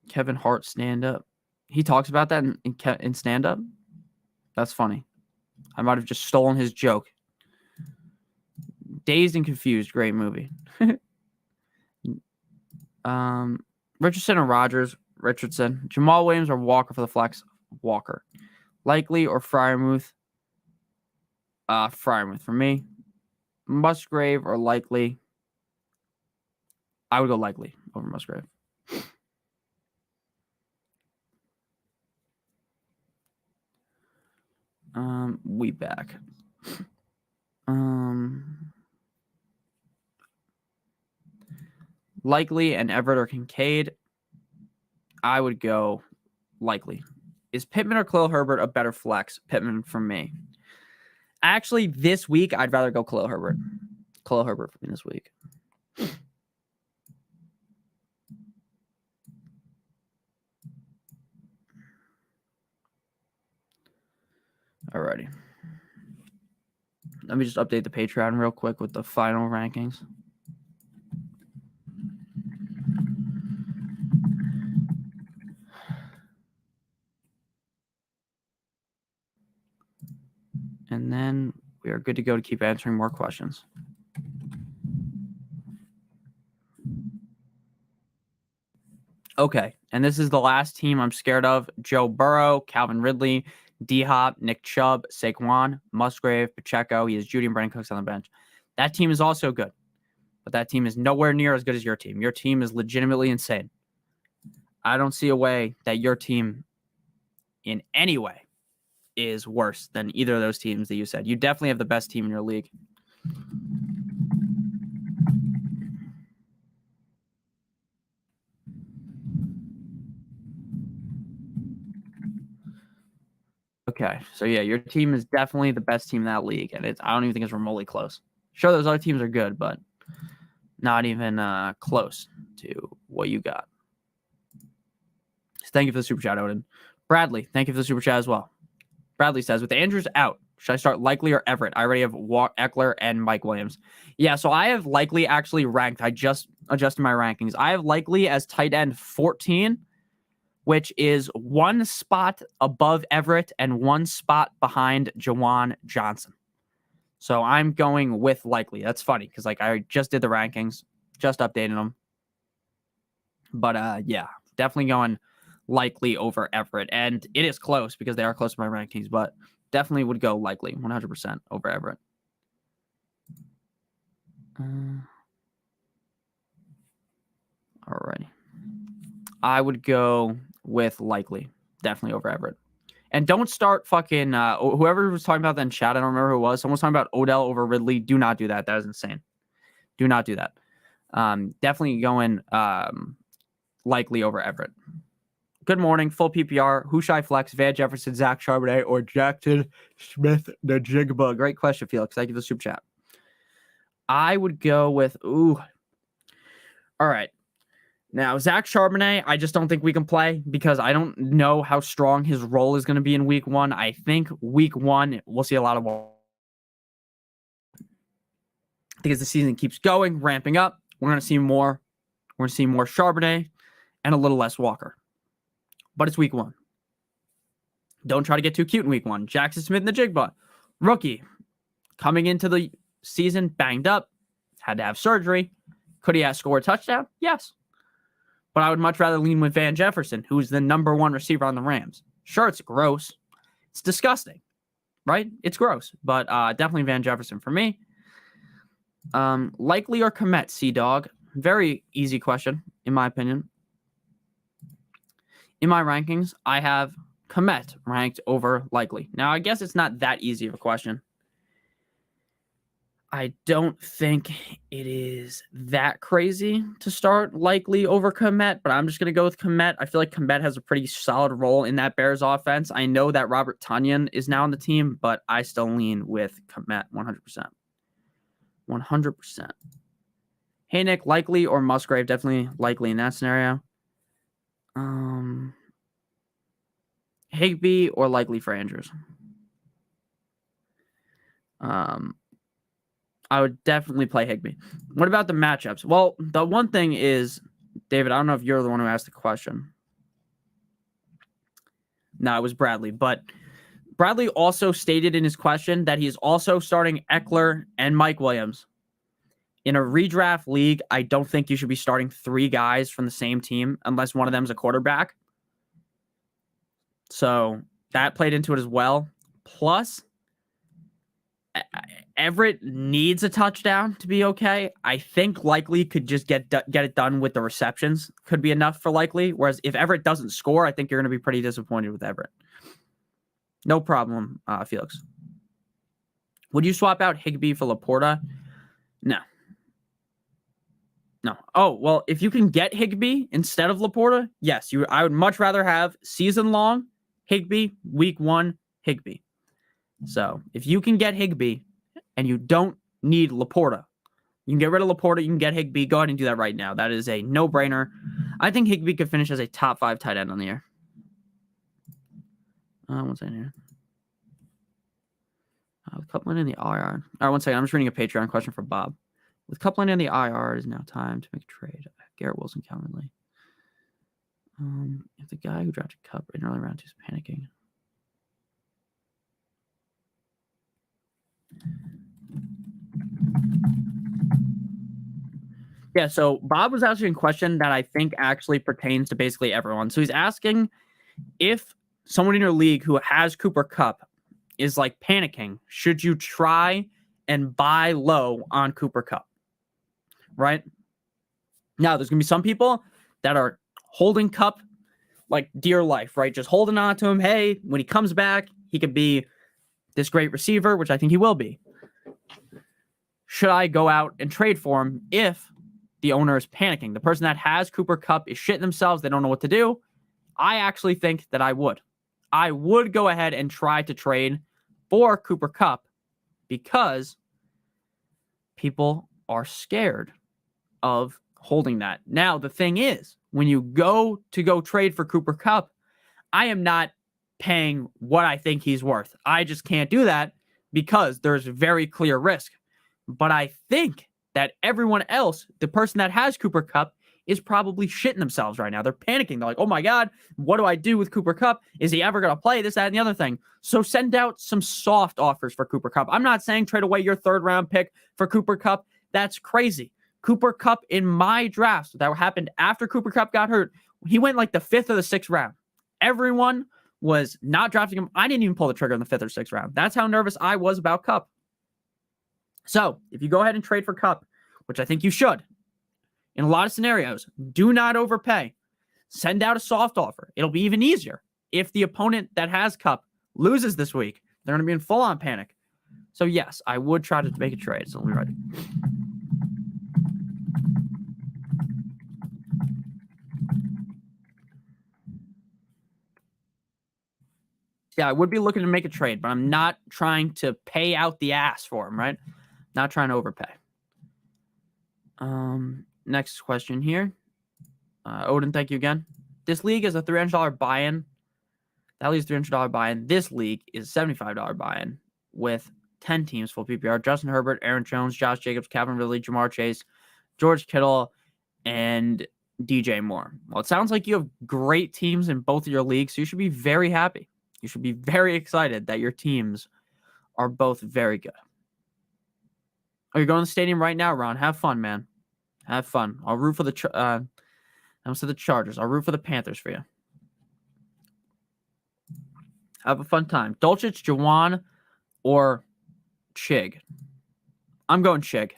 Kevin Hart stand-up. He talks about that in stand-up? That's funny. I might have just stolen his joke. Dazed and Confused, great movie. Richardson or Rogers? Richardson. Jamal Williams or Walker for the flex? Walker. Likely or Freiermuth? Freiermuth for me. Musgrave or Likely? I would go Likely over Musgrave. We back. Likely and Everett or Kincaid? I would go Likely. Is Pittman or Khalil Herbert a better flex? Pittman for me. Actually, this week, I'd rather go Khalil Herbert. Khalil Herbert for me this week. Alrighty. Let me just update the Patreon real quick with the final rankings. And then we are good to go to keep answering more questions. Okay, and this is the last team I'm scared of. Joe Burrow, Calvin Ridley, D-Hop, Nick Chubb, Saquon, Musgrave, Pacheco. He has Judy and Brandon Cooks on the bench. That team is also good, but that team is nowhere near as good as your team. Your team is legitimately insane. I don't see a way that your team in any way is worse than either of those teams that you said. You definitely have the best team in your league. Okay, so yeah, your team is definitely the best team in that league, and I don't even think it's remotely close. Sure, those other teams are good, but not even close to what you got. So thank you for the super chat, Odin. Bradley, thank you for the super chat as well. Bradley says, with Andrews out, should I start Likely or Everett? I already have Eckler and Mike Williams. Yeah, so I have Likely actually ranked. I just adjusted my rankings. I have Likely as tight end 14, which is one spot above Everett and one spot behind Jawan Johnson. So I'm going with Likely. That's funny because like I just did the rankings, just updated them. But yeah, definitely going Likely over Everett. And it is close because they are close to my rankings, but definitely would go Likely 100% over Everett. Alrighty. I would go with Likely, definitely over Everett. And don't start fucking whoever was talking about that in chat. I don't remember who it was. Someone was talking about Odell over Ridley. Do not do that. That is insane. Do not do that. Definitely going Likely over Everett. Good morning. Full PPR. Who should I flex? Van Jefferson, Zach Charbonnet, or Jackson Smith the Jigba? Great question, Felix. Thank you for the super chat. I would go with All right. Now, Zach Charbonnet, I just don't think we can play because I don't know how strong his role is going to be in week one. I think week one, we'll see a lot of because the season keeps going, ramping up. We're going to see more. We're going to see more Charbonnet and a little less Walker. But it's week one. Don't try to get too cute in week one. Jackson Smith and the Jigba. Rookie. Coming into the season, banged up. Had to have surgery. Could he have scored a touchdown? Yes. But I would much rather lean with Van Jefferson, who's the number one receiver on the Rams. Sure, it's gross. It's disgusting, right? It's gross. But definitely Van Jefferson for me. Likely or Komet, C-Dog? Very easy question, in my opinion. In my rankings, I have Komet ranked over Likely. Now, I guess it's not that easy of a question. I don't think it is that crazy to start Likely over Komet, but I'm just going to go with Komet. I feel like Komet has a pretty solid role in that Bears offense. I know that Robert Tonyan is now on the team, but I still lean with Komet 100%. 100%. Hey, Nick, likely or Musgrave? Definitely likely in that scenario. Higbee or likely for Andrews? I would definitely play Higbee. What about the matchups? Well, the one thing is, David, I don't know if you're the one who asked the question. No, it was Bradley. But Bradley also stated in his question that he's also starting Eckler and Mike Williams. In a redraft league, I don't think you should be starting 3 guys from the same team unless one of them is a quarterback. So that played into it as well. Plus, Everett needs a touchdown to be okay. I think likely could just get it done with the receptions. Could be enough for likely. Whereas if Everett doesn't score, I think you're going to be pretty disappointed with Everett. No problem, Felix. Would you swap out Higbee for Laporta? No. No. Oh, well, if you can get Higbee instead of Laporta, yes. I would much rather have season-long Higbee, week 1 Higbee. So if you can get Higbee and you don't need Laporta, you can get rid of Laporta, you can get Higbee. Go ahead and do that right now. That is a no-brainer. I think Higbee could finish as a top 5 tight end on the year. What's that here? With Coupling in the IR. All right, one second. I'm just reading a Patreon question for Bob. With Coupling in the IR, it is now time to make a trade. Garrett Wilson, Calvin Lee. If the guy who drafted Cup in early round 2 is panicking. Yeah, so Bob was asking a question that I think actually pertains to basically everyone. So he's asking if someone in your league who has Cooper Kupp is like panicking, should you try and buy low on Cooper Kupp? Right? Now, there's going to be some people that are holding Kupp like dear life, right? Just holding on to him. Hey, when he comes back, he could be this great receiver, which I think he will be. Should I go out and trade for him if the owner is panicking? The person that has Cooper Kupp is shitting themselves. They don't know what to do. I actually think that I would. I would go ahead and try to trade for Cooper Kupp because people are scared of holding that. Now, the thing is, when you go trade for Cooper Kupp, I am not paying what I think he's worth. I just can't do that because there's very clear risk. But I think that everyone else, the person that has Cooper Kupp, is probably shitting themselves right now. They're panicking. They're like, oh my God, what do I do with Cooper Kupp? Is he ever going to play this, that, and the other thing? So send out some soft offers for Cooper Kupp. I'm not saying trade away your 3rd round pick for Cooper Kupp. That's crazy. Cooper Kupp in my drafts that happened after Cooper Kupp got hurt, he went like the 5th or the 6th round. Everyone was not drafting him. I didn't even pull the trigger in the 5th or 6th round. That's how nervous I was about Kupp. So if you go ahead and trade for Kupp, which I think you should, in a lot of scenarios, do not overpay. Send out a soft offer. It'll be even easier if the opponent that has Kupp loses this week. They're going to be in full-on panic. So yes, I would try to make a trade. So let me write it. Yeah, I would be looking to make a trade, but I'm not trying to pay out the ass for him, right? Not trying to overpay. Next question here. Odin, thank you again. This league is a $300 buy-in. That leaves $300 buy-in. This league is a $75 buy-in with 10 teams full PPR. Justin Herbert, Aaron Jones, Josh Jacobs, Calvin Ridley, Jamar Chase, George Kittle, and DJ Moore. Well, it sounds like you have great teams in both of your leagues, so you should be very happy. You should be very excited that your teams are both very good. Are you going to the stadium right now, Ron? Have fun, man. Have fun. I'll root for the Chargers. I'll root for the Panthers for you. Have a fun time. Dulcich, Jawan, or Chig? I'm going Chig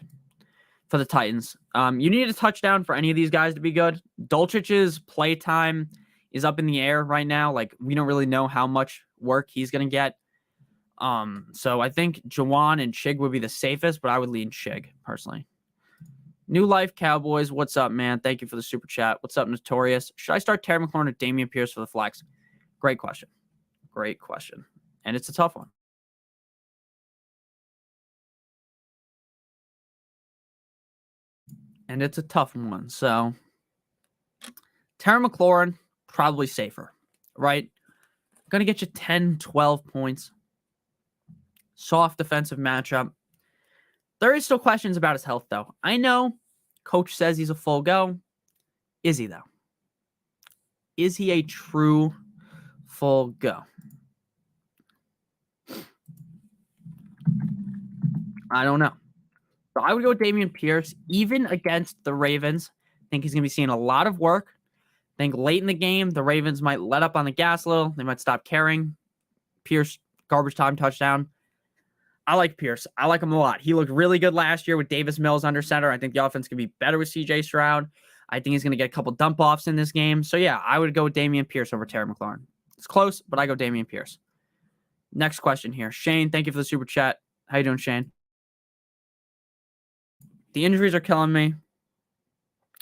for the Titans. You need a touchdown for any of these guys to be good. Dulcich's play time is up in the air right now. Like, we don't really know how much work he's going to get. So I think Jawan and Chig would be the safest, but I would lean Chig personally. New Life Cowboys, what's up, man? Thank you for the super chat. What's up, Notorious? Should I start Terry McLaurin or Damian Pierce for the flex? Great question. Great question. And it's a tough one. and it's a tough one. So, Terry McLaurin, probably safer, right? Going to get you 10, 12 points. Soft defensive matchup. There is still questions about his health, though. I know coach says he's a full go. Is he, though? Is he a true full go? I don't know. So I would go with Dameon Pierce, even against the Ravens. I think he's going to be seeing a lot of work. I think late in the game, the Ravens might let up on the gas a little. They might stop caring. Pierce, garbage time touchdown. I like Pierce. I like him a lot. He looked really good last year with Davis Mills under center. I think the offense can be better with CJ Stroud. I think he's going to get a couple dump offs in this game. So, yeah, I would go with Dameon Pierce over Terry McLaurin. It's close, but I go Dameon Pierce. Next question here. Shane, thank you for the super chat. How you doing, Shane? The injuries are killing me.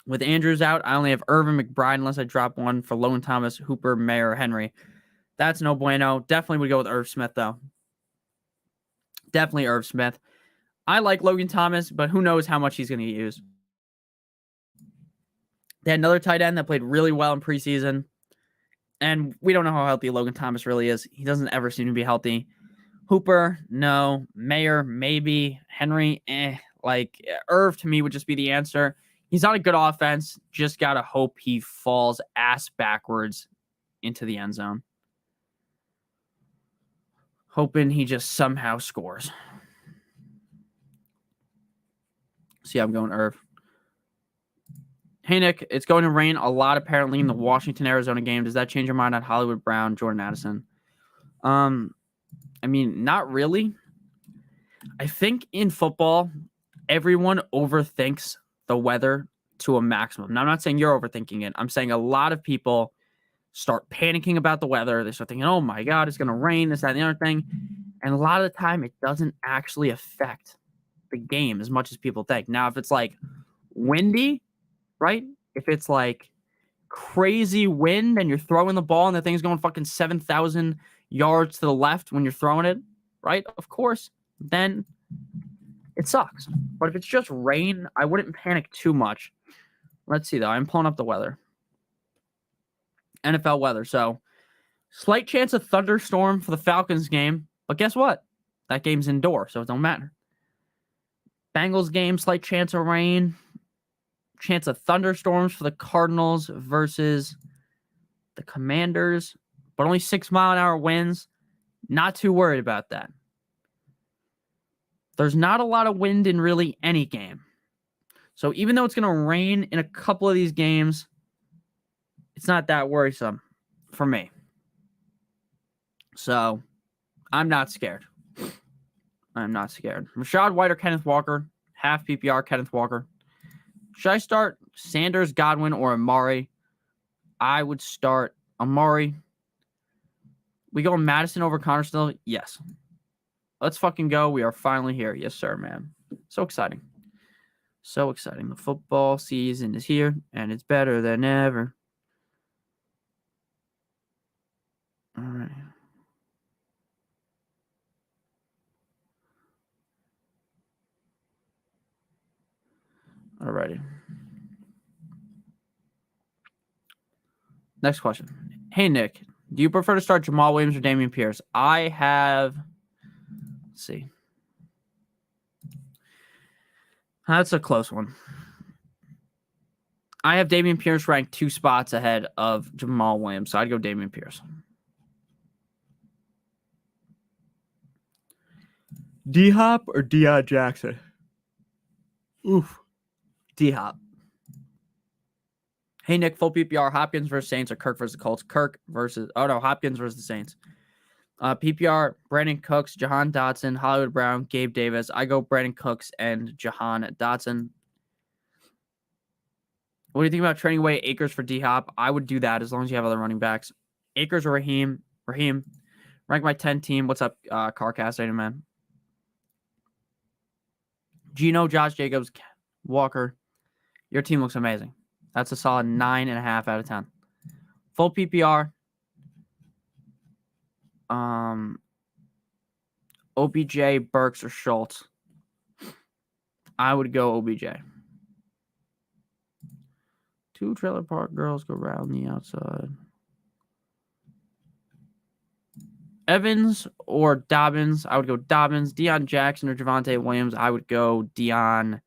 With Andrews out, I only have Irvin McBride unless I drop one for Logan Thomas, Hooper, Mayer, Henry. That's no bueno. Definitely would go with Irv Smith, though. Definitely Irv Smith. I like Logan Thomas, but who knows how much he's going to get used. They had another tight end that played really well in preseason, and we don't know how healthy Logan Thomas really is. He doesn't ever seem to be healthy. Hooper, no. Mayer, maybe. Henry, Like, Irv, to me, would just be the answer. He's not a good offense. Just got to hope he falls ass backwards into the end zone. Hoping he just somehow scores. So, yeah, I'm going Irv. Hey, Nick, it's going to rain a lot apparently in the Washington-Arizona game. Does that change your mind on Hollywood Brown, Jordan Addison? I mean, not really. I think in football, everyone overthinks the weather to a maximum. Now, I'm not saying you're overthinking it. I'm saying a lot of people start panicking about the weather. They start thinking, oh my God, it's going to rain, this, that, and the other thing. And a lot of the time, it doesn't actually affect the game as much as people think. Now, if it's like windy, right? If it's like crazy wind and you're throwing the ball and the thing's going fucking 7,000 yards to the left when you're throwing it, right? Of course, then it sucks. But if it's just rain, I wouldn't panic too much. Let's see, though. I'm pulling up the weather. NFL weather. So, slight chance of thunderstorm for the Falcons game. But guess what? That game's indoor, so it don't matter. Bengals game, slight chance of rain. Chance of thunderstorms for the Cardinals versus the Commanders. But only 6-mile-an-hour winds. Not too worried about that. There's not a lot of wind in really any game. So even though it's going to rain in a couple of these games, it's not that worrisome for me. So I'm not scared. I'm not scared. Rachaad White or Kenneth Walker. Half PPR, Kenneth Walker. Should I start Sanders, Godwin, or Amari? I would start Amari. We go Madison over Connor still? Yes. Let's fucking go. We are finally here. Yes, sir, man. So exciting. So exciting. The football season is here, and it's better than ever. All right. All righty. Next question. Hey, Nick, do you prefer to start Jamal Williams or Dameon Pierce? I have... Let's see. That's a close one. I have Dameon Pierce ranked 2 spots ahead of Jamal Williams, so I'd go Dameon Pierce. D-Hop or Deion Jackson? Oof. D-Hop. Hey, Nick, full PPR, Hopkins versus Saints or Kirk versus the Colts? Hopkins versus the Saints. PPR, Brandon Cooks, Jahan Dotson, Hollywood Brown, Gabe Davis. I go Brandon Cooks and Jahan Dotson. What do you think about trading away Akers for D-Hop? I would do that as long as you have other running backs. Akers or Raheem? Raheem. Rank my 10 team. What's up, Carcast, man? Gino, Josh Jacobs, Walker. Your team looks amazing. That's a solid 9.5 out of 10. Full PPR. OBJ, Burks, or Schultz. I would go OBJ. 2 trailer park girls go round the outside. Evans or Dobbins. I would go Dobbins. Deion Jackson or Javonte Williams. I would go Deion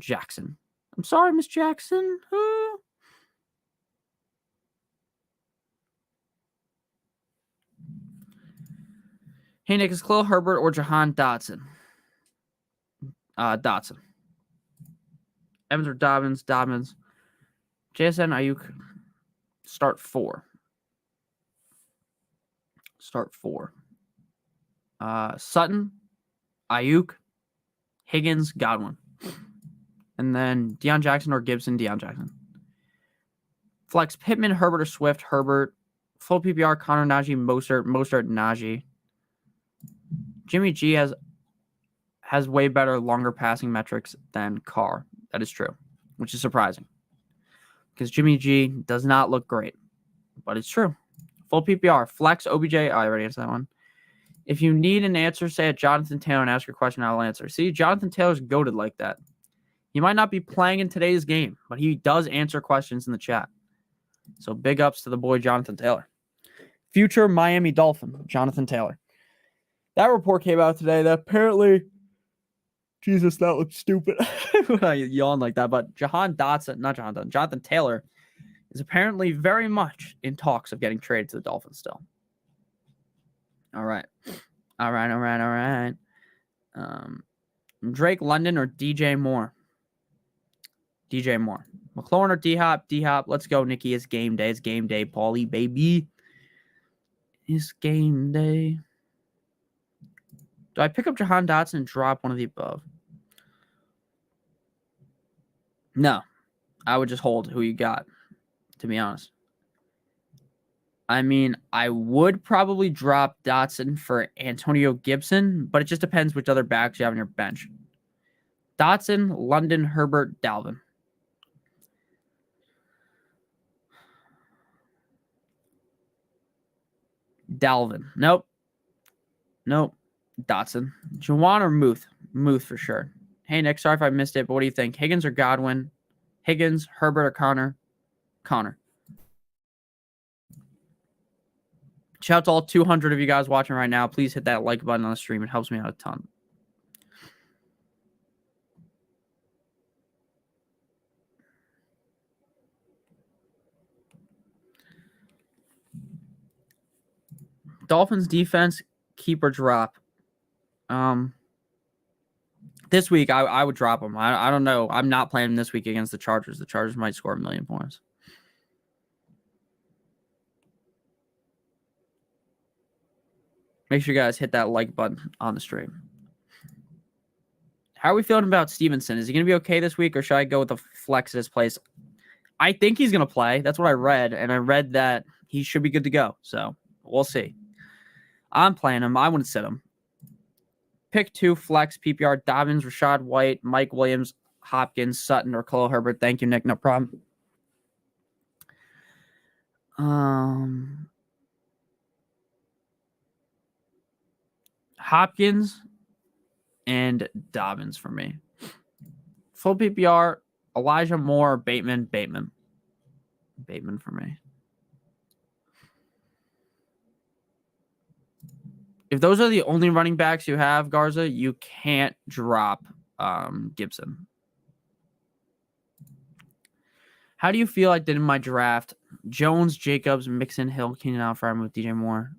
Jackson. I'm sorry, Miss Jackson. Hey, Nick, is Khalil Herbert or Jahan Dotson? Dotson. Evans or Dobbins? Dobbins. JSN Ayuk. Start 4. Sutton, Ayuk, Higgins, Godwin. And then Deion Jackson or Gibson, Deion Jackson. Flex Pittman, Herbert or Swift, Herbert. Full PPR, Connor, Najee, Mostert, Najee. Jimmy G has way better, longer passing metrics than Carr. That is true, which is surprising. Because Jimmy G does not look great, but it's true. Full PPR, Flex, OBJ. Oh, I already answered that one. If you need an answer, say at Jonathan Taylor and ask your question, I'll answer. See, Jonathan Taylor's goated like that. He might not be playing in today's game, but he does answer questions in the chat. So big ups to the boy, Jonathan Taylor. Future Miami Dolphin, Jonathan Taylor. That report came out today that apparently, Jesus, that looks stupid when I yawn like that, but Jonathan Taylor is apparently very much in talks of getting traded to the Dolphins still. All right. Drake London or DJ Moore? DJ Moore. McLaurin or D-Hop? D-Hop. Let's go, Nikki. It's game day. Paulie, baby. It's game day. Do I pick up Jahan Dotson and drop one of the above? No. I would just hold who you got, to be honest. I mean, I would probably drop Dotson for Antonio Gibson, but it just depends which other backs you have on your bench. Dotson, London, Herbert, Dalvin. Nope. Dotson. Juwan or Muth? Muth for sure. Hey, Nick, sorry if I missed it, but what do you think? Higgins or Godwin? Higgins, Herbert or Connor? Connor. Shout out to all 200 of you guys watching right now. Please hit that like button on the stream. It helps me out a ton. Dolphins defense, keep or drop. This week, I would drop them. I don't know. I'm not playing this week against the Chargers. The Chargers might score 1 million points. Make sure you guys hit that like button on the stream. How are we feeling about Stevenson? Is he going to be okay this week, or should I go with the flex at his place? I think he's going to play. That's what I read, and I read that he should be good to go. So we'll see. I'm playing him. I wouldn't sit him. Pick 2, flex, PPR, Dobbins, Rashad White, Mike Williams, Hopkins, Sutton, or Khalil Herbert. Thank you, Nick. No problem. Hopkins and Dobbins for me. Full PPR, Elijah Moore, Bateman for me. If those are the only running backs you have, Garza, you can't drop Gibson. How do you feel I did in my draft? Jones, Jacobs, Mixon, Hill, Keenan Allen with DJ Moore.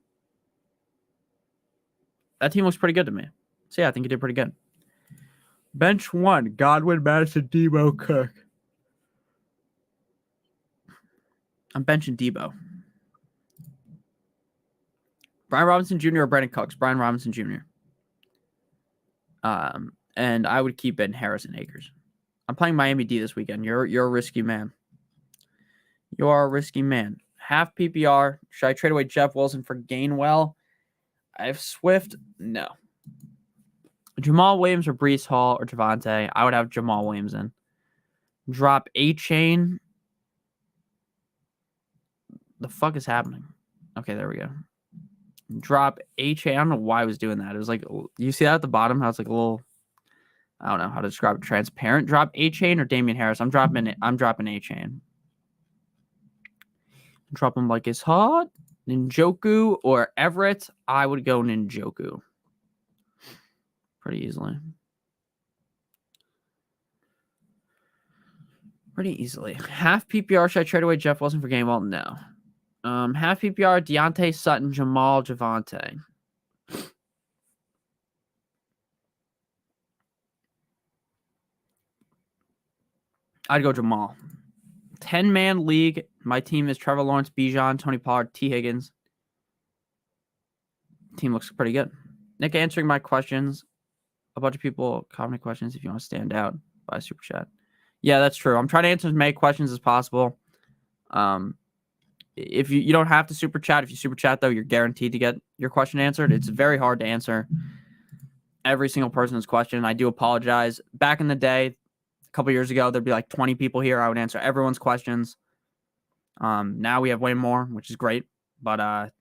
That team looks pretty good to me. So yeah, I think you did pretty good. Bench 1, Godwin, Madison, Debo, Cook. I'm benching Debo. Brian Robinson Jr. or Brandon Cooks? Brian Robinson Jr. And I would keep in Harrison Akers. I'm playing Miami D this weekend. You're a risky man. You are a risky man. Half PPR. Should I trade away Jeff Wilson for Gainwell? I have Swift. No. Jamal Williams or Breece Hall or Javonte? I would have Jamal Williams in. Drop A-Chain. The fuck is happening? Okay, there we go. Drop A-Chain. I don't know why I was doing that. It was like, you see that at the bottom? How it's like a little, I don't know how to describe it. Transparent. Drop A-Chain or Damian Harris? I'm dropping A-Chain. Drop him like it's hot. Ninjoku or Everett. I would go Ninjoku. Pretty easily. Half PPR, should I trade away Jeff Wilson for Gainwell? No. Half PPR, Deontay, Sutton, Jamal, Javonte. I'd go Jamal. 10-man league. My team is Trevor Lawrence, Bijan, Tony Pollard, T. Higgins. Team looks pretty good. Nick answering my questions. A bunch of people comment questions if you want to stand out by super chat. Yeah, that's true. I'm trying to answer as many questions as possible. If you don't have to super chat. If you super chat, though, you're guaranteed to get your question answered. It's very hard to answer every single person's question. I do apologize. Back in the day, a couple years ago, there'd be like 20 people here. I would answer everyone's questions. Now we have way more, which is great. But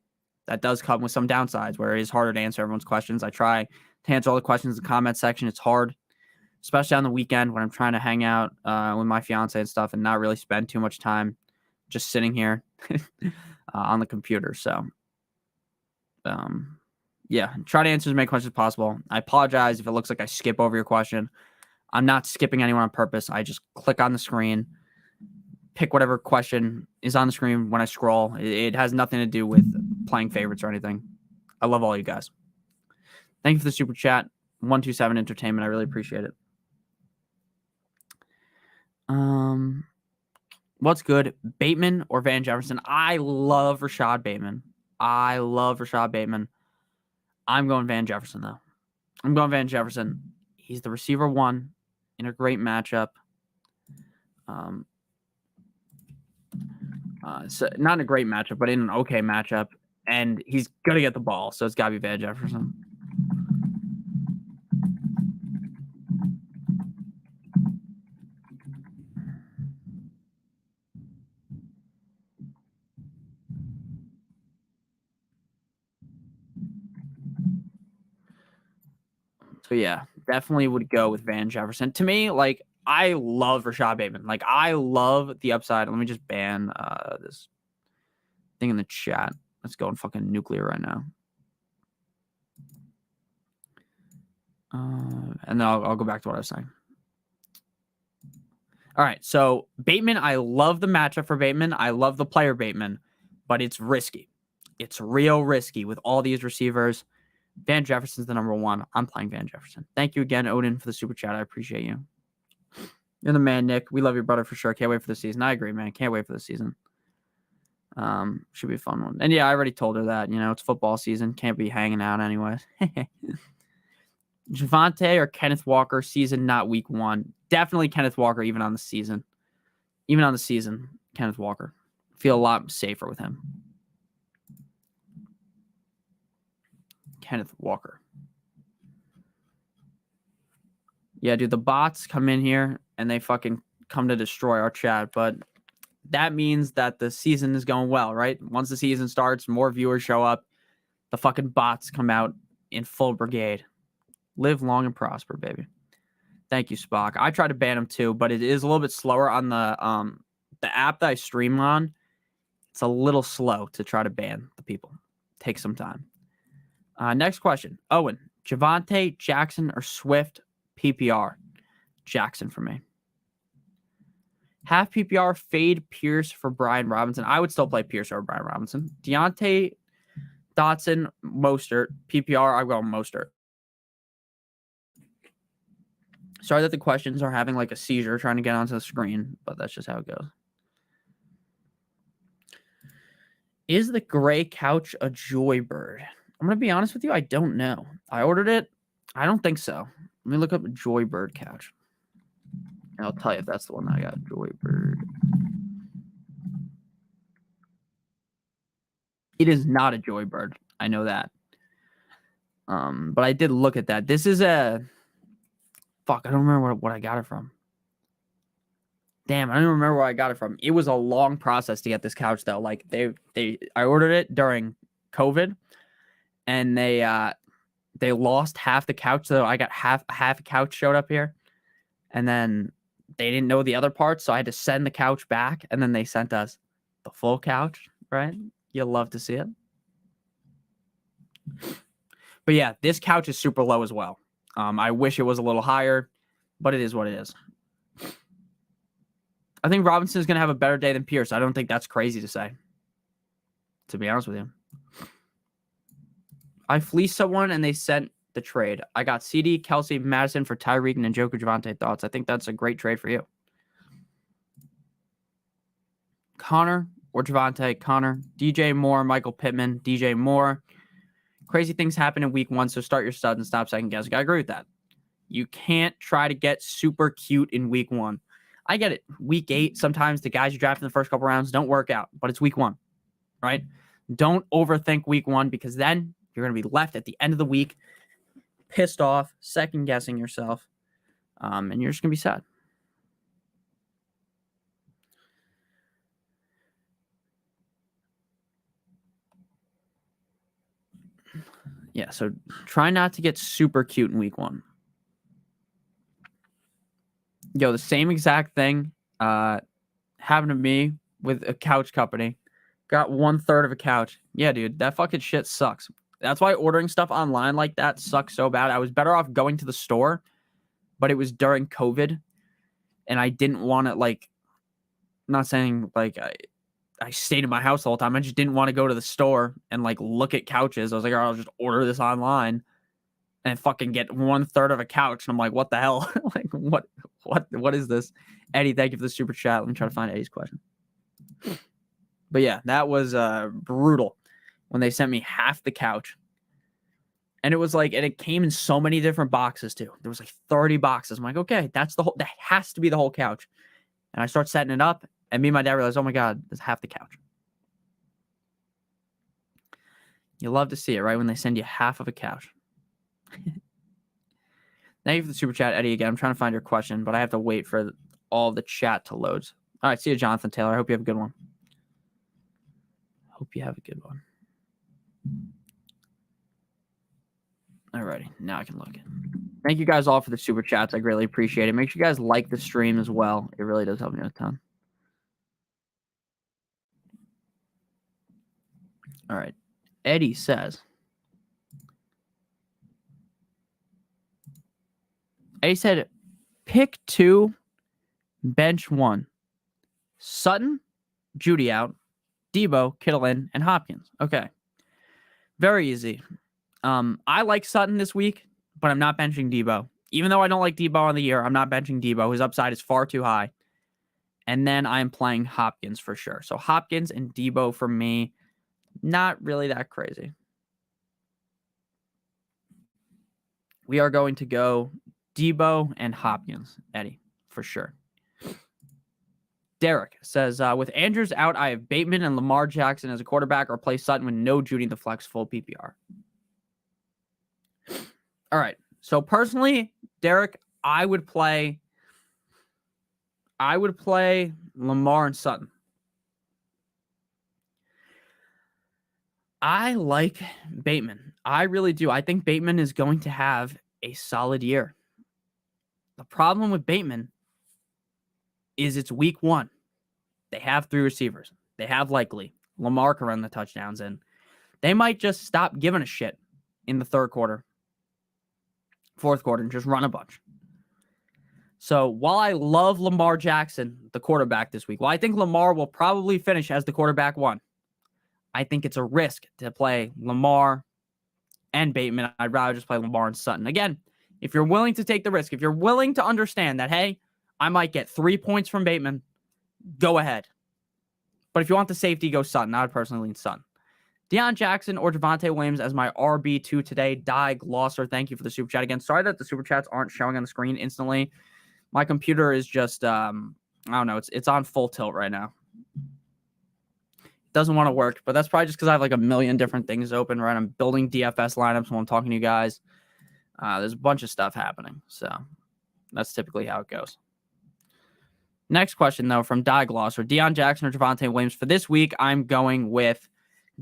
that does come with some downsides where it is harder to answer everyone's questions. I try to answer all the questions in the comment section. It's hard, especially on the weekend when I'm trying to hang out with my fiance and stuff and not really spend too much time just sitting here on the computer. So, yeah, try to answer as many questions as possible. I apologize if it looks like I skip over your question. I'm not skipping anyone on purpose. I just click on the screen, pick whatever question is on the screen when I scroll. It has nothing to do with playing favorites or anything. I love all you guys. Thank you for the super chat. 127 Entertainment. I really appreciate it. What's good? Bateman or Van Jefferson? I love Rashad Bateman. I'm going Van Jefferson, though. I'm going Van Jefferson. He's the receiver one in a great matchup. So not in a great matchup, but in an okay matchup. And he's going to get the ball, so it's got to be Van Jefferson. So, yeah, definitely would go with Van Jefferson. To me, like, I love Rashad Bateman. Like, I love the upside. Let me just ban this thing in the chat. Let's go in fucking nuclear right now. And then I'll go back to what I was saying. All right, so Bateman, I love the matchup for Bateman. I love the player Bateman, but it's risky. It's real risky with all these receivers. Van Jefferson's the number one. I'm playing Van Jefferson. Thank you again, Odin, for the super chat. I appreciate you. You're the man, Nick. We love your brother for sure. Can't wait for the season. I agree, man. Can't wait for the season. Should be a fun one. And yeah, I already told her that. You know, it's football season. Can't be hanging out anyways. Javonte or Kenneth Walker, season, not week one. Definitely Kenneth Walker, even on the season. Kenneth Walker. Feel a lot safer with him. Kenneth Walker. Yeah, dude, the bots come in here and they fucking come to destroy our chat, but that means that the season is going well, right? Once the season starts, more viewers show up. The fucking bots come out in full brigade. Live long and prosper, baby. Thank you, Spock. I tried to ban him too, but it is a little bit slower on the app that I stream on. It's a little slow to try to ban the people. Take some time. Next question. Owen, Javonte, Jackson, or Swift PPR? Jackson for me. Half PPR, fade Pierce for Brian Robinson. I would still play Pierce over Brian Robinson. Deontay, Dotson, Mostert. PPR, I go Mostert. Sorry that the questions are having like a seizure trying to get onto the screen, but that's just how it goes. Is the gray couch a Joybird? I'm going to be honest with you. I don't know. I ordered it. I don't think so. Let me look up a Joybird couch. And I'll tell you if that's the one I got. Joybird. It is not a Joybird. I know that. But I did look at that. This is a... Fuck, I don't remember what I got it from. Damn, I don't remember where I got it from. It was a long process to get this couch, though. Like, I ordered it during COVID, and they lost half the couch, so I got half a couch showed up here, and then they didn't know the other parts, so I had to send the couch back, and then they sent us the full couch. right? You love to see it. But yeah, this couch is super low as well. I wish it was a little higher, but it is what it is. I think Robinson is going to have a better day than Pierce. I don't think that's crazy to say, to be honest with you. I fleeced someone and they sent the trade. I got CD, Kelsey, Madison for Tyreek and Njoku Javonte. Thoughts? I think that's a great trade for you. Connor or Javonte? Connor. DJ Moore, Michael Pittman, DJ Moore. Crazy things happen in week 1, so start your studs and stop second guessing. I agree with that. You can't try to get super cute in week 1. I get it. Week 8, sometimes the guys you draft in the first couple rounds don't work out, but it's week 1, right? Don't overthink week 1 because then you're going to be left at the end of the week pissed off, second guessing yourself, and you're just going to be sad. Yeah, so try not to get super cute in week 1. Yo, the same exact thing happened to me with a couch company. Got 1/3 of a couch. Yeah, dude, that fucking shit sucks. That's why ordering stuff online like that sucks so bad. I was better off going to the store, but it was during COVID, and I didn't want to, like, I'm not saying, like, I stayed in my house the whole time. I just didn't want to go to the store and, like, look at couches. I was like, all right, I'll just order this online and fucking get 1/3 of a couch. And I'm like, what the hell? Like, what is this? Eddie, thank you for the super chat. Let me try to find Eddie's question. But yeah, that was brutal when they sent me half the couch. And it was like, and it came in so many different boxes too. There was like 30 boxes. I'm like, okay, that has to be the whole couch. And I start setting it up, and me and my dad realized, oh my God, there's half the couch. You love to see it, right? When they send you half of a couch. Thank you for the super chat, Eddie. Again, I'm trying to find your question, but I have to wait for all the chat to load. All right, see you, Jonathan Taylor. I hope you have a good one. Alrighty, now I can look. Thank you guys all for the super chats. I greatly appreciate it. Make sure you guys like the stream as well. It really does help me out a ton. All right. Eddie says, Eddie said, pick 2, bench 1. Sutton, Judy out, Debo, Kittle in, and Hopkins. Okay. Very easy. I like Sutton this week, but I'm not benching Debo. Even though I don't like Debo on the year, I'm not benching Debo. His upside is far too high. And then I'm playing Hopkins for sure. So Hopkins and Debo for me, not really that crazy. We are going to go Debo and Hopkins, Eddie, for sure. Derek says, with Andrews out, I have Bateman and Lamar Jackson as a quarterback, or play Sutton with no Judy in the flex, full PPR. All right. So personally, Derek, I would play Lamar and Sutton. I like Bateman. I really do. I think Bateman is going to have a solid year. The problem with Bateman is it's week 1. They have 3 receivers. They have likely Lamar can run the touchdowns in. They might just stop giving a shit in the 3rd quarter, 4th quarter, and just run a bunch. So while I love Lamar Jackson, the quarterback this week, while I think Lamar will probably finish as the quarterback 1, I think it's a risk to play Lamar and Bateman. I'd rather just play Lamar and Sutton. Again, if you're willing to take the risk, if you're willing to understand that, hey, I might get 3 points from Bateman, go ahead. But if you want the safety, go Sutton. I would personally lean Sutton. Deion Jackson or Javonte Williams as my RB2 today. Die Glosser, thank you for the super chat again. Sorry that the super chats aren't showing on the screen instantly. My computer is just, I don't know, it's on full tilt right now. Doesn't want to work, but that's probably just because I have like a million different things open, right? I'm building DFS lineups while I'm talking to you guys. There's a bunch of stuff happening, so that's typically how it goes. Next question, though, from Die Glosser. Deion Jackson or Javonte Williams? For this week, I'm going with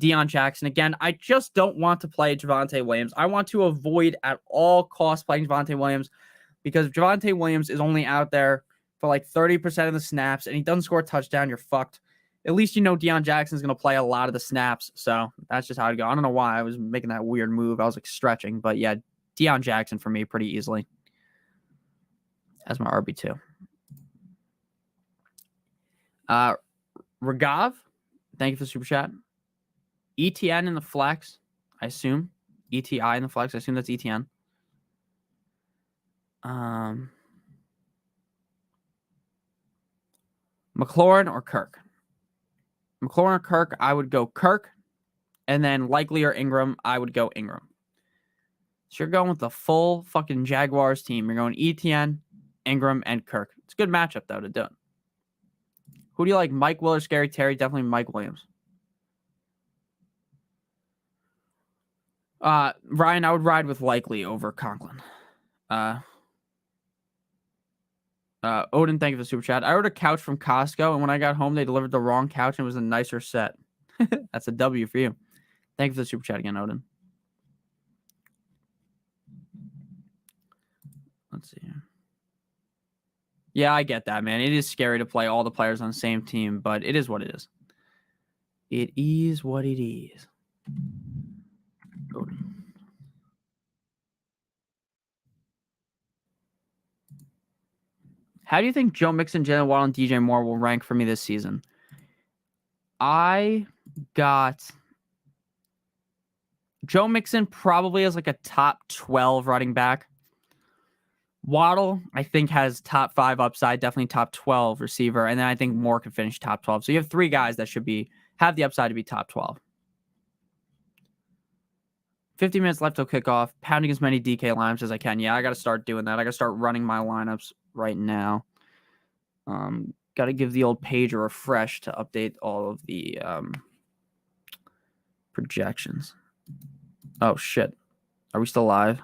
Deion Jackson. Again, I just don't want to play Javonte Williams. I want to avoid at all costs playing Javonte Williams because if Javonte Williams is only out there for like 30% of the snaps and he doesn't score a touchdown, you're fucked. at least you know Deion Jackson's going to play a lot of the snaps. So that's just how it go. I don't know why I was making that weird move. I was like stretching. But yeah, Deion Jackson for me pretty easily as my RB2. Ragav, thank you for the super chat. ETN in the flex, I assume. ETI in the flex, I assume that's ETN. McLaurin or Kirk? McLaurin or Kirk, I would go Kirk. And then Likely or Ingram, I would go Ingram. So you're going with the full fucking Jaguars team. You're going ETN, Ingram, and Kirk. It's a good matchup, though, to do it. Who do you like, Mike Will or Scary Terry? Definitely Mike Williams. Ryan, I would ride with Likely over Conklin. Odin, thank you for the super chat. I ordered a couch from Costco, and when I got home, they delivered the wrong couch, and it was a nicer set. That's a W for you. Thank you for the super chat again, Odin. Let's see. Yeah, I get that, man. It is scary to play all the players on the same team, but it is what it is. It is what it is. Odin. How do you think Joe Mixon, Jalen Waddle, and DJ Moore will rank for me this season? I got Joe Mixon probably as like a top 12 running back. Waddle, I think, has top 5 upside, definitely top 12 receiver. And then I think Moore could finish top 12. So you have 3 guys that should have the upside to be top 12. 50 minutes left till kickoff. Pounding as many DK lineups as I can. Yeah, I got to start doing that. I got to start running my lineups right now. Got to give the old page a refresh to update all of the projections. Oh, shit. Are we still live?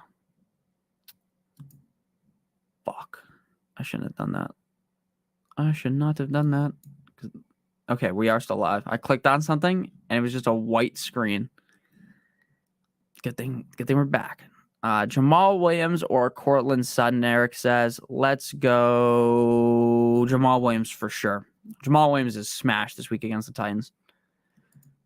Fuck. I shouldn't have done that. I should not have done that. Okay, we are still live. I clicked on something, and it was just a white screen. Good thing we're back. Jamal Williams or Cortland Sutton, Eric says. Let's go Jamal Williams for sure. Jamal Williams is smashed this week against the Titans.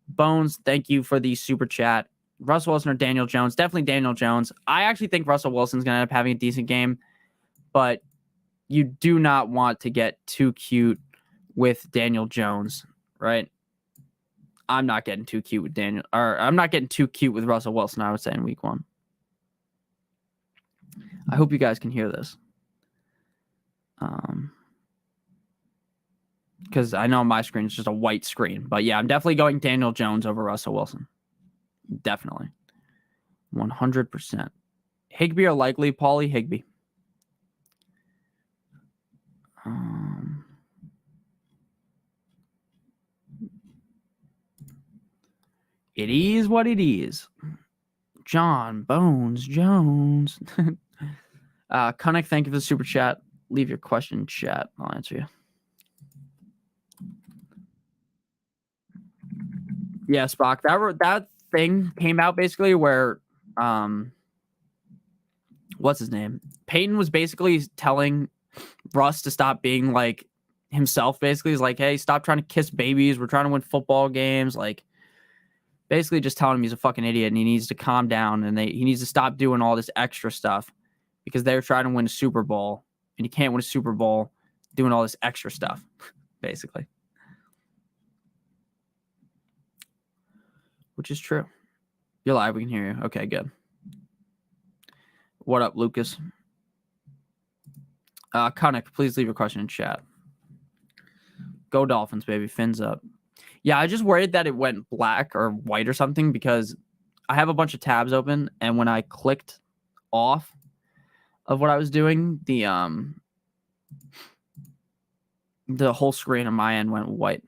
Bones, thank you for the super chat. Russell Wilson or Daniel Jones? Definitely Daniel Jones. I actually think Russell Wilson's going to end up having a decent game, but you do not want to get too cute with Daniel Jones, right? I'm not getting too cute with I'm not getting too cute with Russell Wilson, I would say, in week 1. I hope you guys can hear this. Because I know my screen is just a white screen. But yeah, I'm definitely going Daniel Jones over Russell Wilson. Definitely. 100%. Higbee or Likely? Paulie, Higbee. It is what it is. John Bones Jones. Cunnick, thank you for the super chat. Leave your question in chat. I'll answer you. Yeah, Spock. That thing came out basically where what's his name? Peyton was basically telling Russ to stop being like himself. Basically, he's like, hey, stop trying to kiss babies. We're trying to win football games. Like, basically just telling him he's a fucking idiot and he needs to calm down and he needs to stop doing all this extra stuff because they're trying to win a Super Bowl and you can't win a Super Bowl doing all this extra stuff, basically. Which is true. You're live. We can hear you. Okay, good. What up, Lucas? Cunnick, please leave a question in chat. Go Dolphins, baby. Fins up. Yeah, I just worried that it went black or white or something because I have a bunch of tabs open, and when I clicked off of what I was doing, the whole screen on my end went white.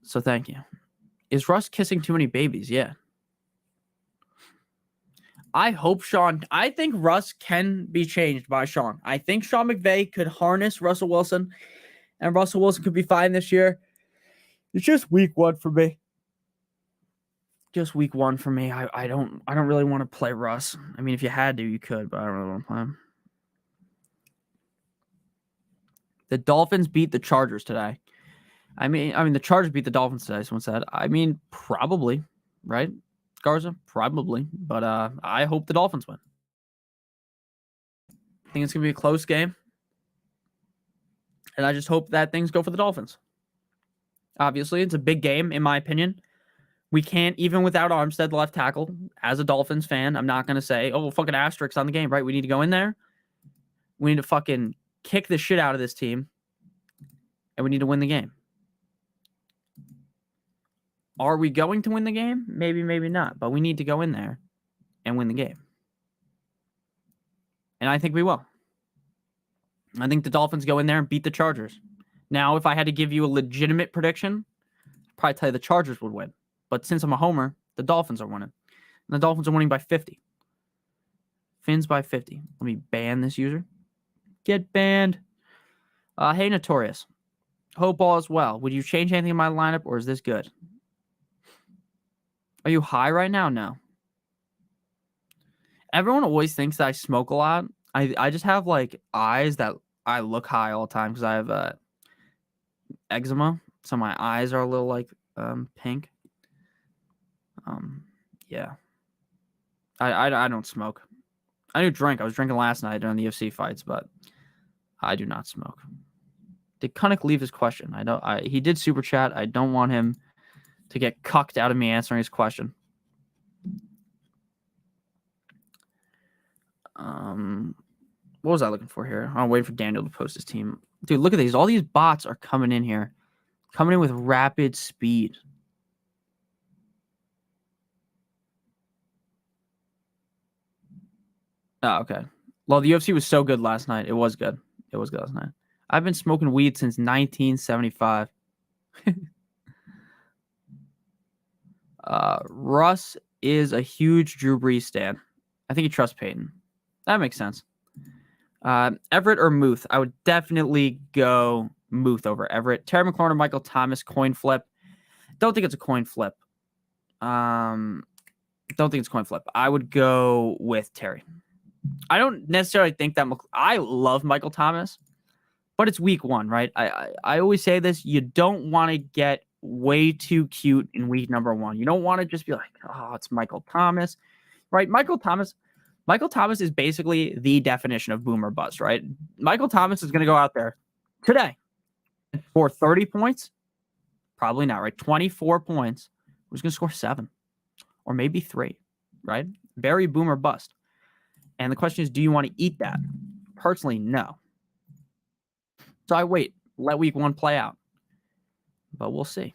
So thank you. Is Russ kissing too many babies? Yeah. I hope I think Russ can be changed by Sean. I think Sean McVay could harness Russell Wilson, and Russell Wilson could be fine this year. It's just week 1 for me. Just week 1 for me. I don't really want to play Russ. I mean, if you had to, you could, but I don't really want to play him. The Dolphins beat the Chargers today. I mean, the Chargers beat the Dolphins today, someone said. I mean, probably, right? Garza? Probably. But I hope the Dolphins win. I think it's going to be a close game. And I just hope that things go for the Dolphins. Obviously, it's a big game, in my opinion. We can't, even without Armstead left tackle, as a Dolphins fan, I'm not going to say, oh, fucking asterisk on the game, right? We need to go in there. We need to fucking kick the shit out of this team. And we need to win the game. Are we going to win the game? Maybe, maybe not. But we need to go in there and win the game. And I think we will. I think the Dolphins go in there and beat the Chargers. Now, if I had to give you a legitimate prediction, I'd probably tell you the Chargers would win. But since I'm a homer, the Dolphins are winning. And the Dolphins are winning by 50. Fins by 50. Let me ban this user. Get banned. Hey, Notorious. Hope all is well. Would you change anything in my lineup, or is this good? Are you high right now? No. Everyone always thinks that I smoke a lot. I just have, like, eyes that I look high all the time because I have eczema. So my eyes are a little, like, pink. Yeah. I don't smoke. I do drink. I was drinking last night during the UFC fights, but I do not smoke. Did Kunnick leave his question? He did super chat. I don't want him to get cucked out of me answering his question. What was I looking for here? I'll wait for Daniel to post his team. Dude, look at these. All these bots are coming in here. Coming in with rapid speed. Oh, okay. Well, the UFC was so good last night. It was good. It was good last night. I've been smoking weed since 1975. Russ is a huge Drew Brees stan. I think he trusts Peyton. That makes sense. Everett or Muth? I would definitely go Muth over Everett. Terry McLaurin or Michael Thomas, coin flip. Don't think it's a coin flip. Don't think it's a coin flip. I would go with Terry. I don't necessarily think that I love Michael Thomas, but it's week one, right? I always say this. You don't want to get way too cute in week number one. You don't want to just be like, oh, it's Michael Thomas, right? Michael Thomas is basically the definition of boomer bust, right? Michael Thomas is going to go out there today for 30 points. Probably not, right? 24 points. Who's going to score 7 or maybe 3, right? Very boomer bust. And the question is, do you want to eat that? Personally, no. So I wait. Let week one play out. But we'll see.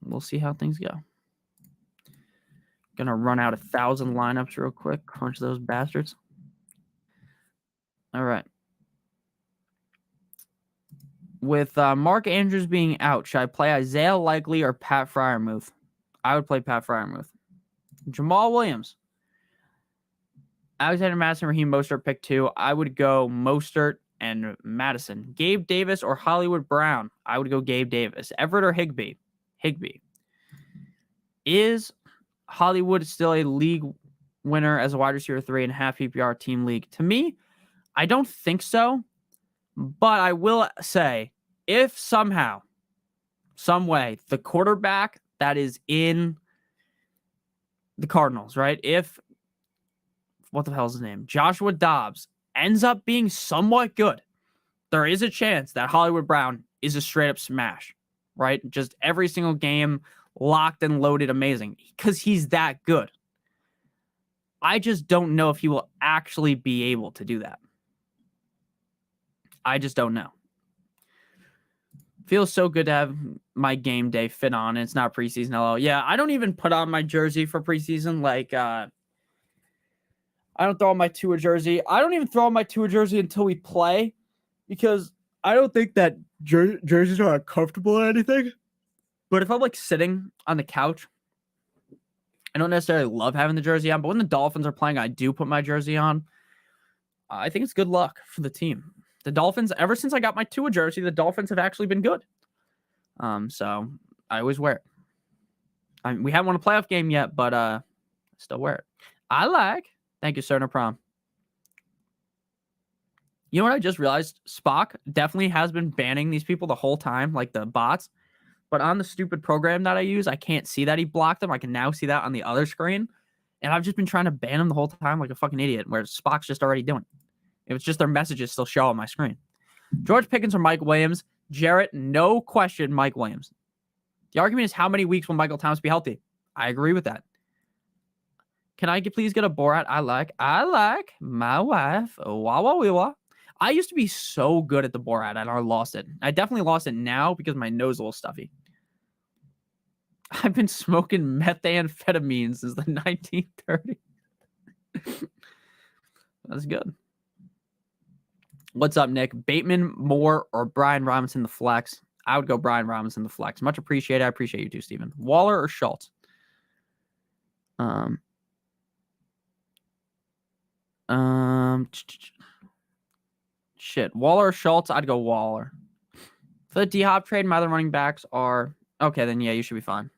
We'll see how things go. Gonna run out 1,000 lineups real quick. Crunch those bastards. All right. With Mark Andrews being out, should I play Isaiah Likely or Pat Freiermuth? I would play Pat Freiermuth. Jamal Williams. Alexander Madison, Raheem Mostert, pick 2. I would go Mostert and Madison. Gabe Davis or Hollywood Brown? I would go Gabe Davis. Everett or Higbee? Higbee. Is Hollywood still a league winner as a wide receiver 3 and half PPR team league? To me, I don't think so. But I will say, if somehow, some way, the quarterback that is in the Cardinals, right? If, what the hell is his name? Joshua Dobbs ends up being somewhat good, there is a chance that Hollywood Brown is a straight up smash, right? Just every single game, locked and loaded, amazing, because he's that good. I just don't know if he will actually be able to do that. I just don't know. Feels so good to have my game day fit on. It's not preseason. Hello. Yeah, I don't even put on my jersey for preseason. Like, I don't throw on my Tua jersey. I don't even throw on my Tua jersey until we play because I don't think that jerseys are uncomfortable or anything. But if I'm like sitting on the couch, I don't necessarily love having the jersey on. But when the Dolphins are playing, I do put my jersey on. I think it's good luck for the team. The Dolphins, ever since I got my Tua jersey, the Dolphins have actually been good. So I always wear it. We haven't won a playoff game yet, but I still wear it. I like. Thank you, sir. No problem. You know what I just realized? Spock definitely has been banning these people the whole time, like the bots. But on the stupid program that I use, I can't see that he blocked them. I can now see that on the other screen. And I've just been trying to ban him the whole time like a fucking idiot, where Spock's just already doing it. It was just their messages still show on my screen. George Pickens or Mike Williams? Jarrett, no question, Mike Williams. The argument is how many weeks will Michael Thomas be healthy? I agree with that. Can I please get a Borat? I like my wife. Wah, wah, wah, wah. I used to be so good at the Borat and I lost it. I definitely lost it now because my nose is a little stuffy. I've been smoking methamphetamine since the 1930s. That's good. What's up, Nick? Bateman, Moore, or Brian Robinson the flex? I would go Brian Robinson the flex. Much appreciated. I appreciate you too, Steven. Waller or Schultz? Shit. Waller or Schultz? I'd go Waller. For the D-Hop trade, my other running backs are... Okay, then yeah, you should be fine.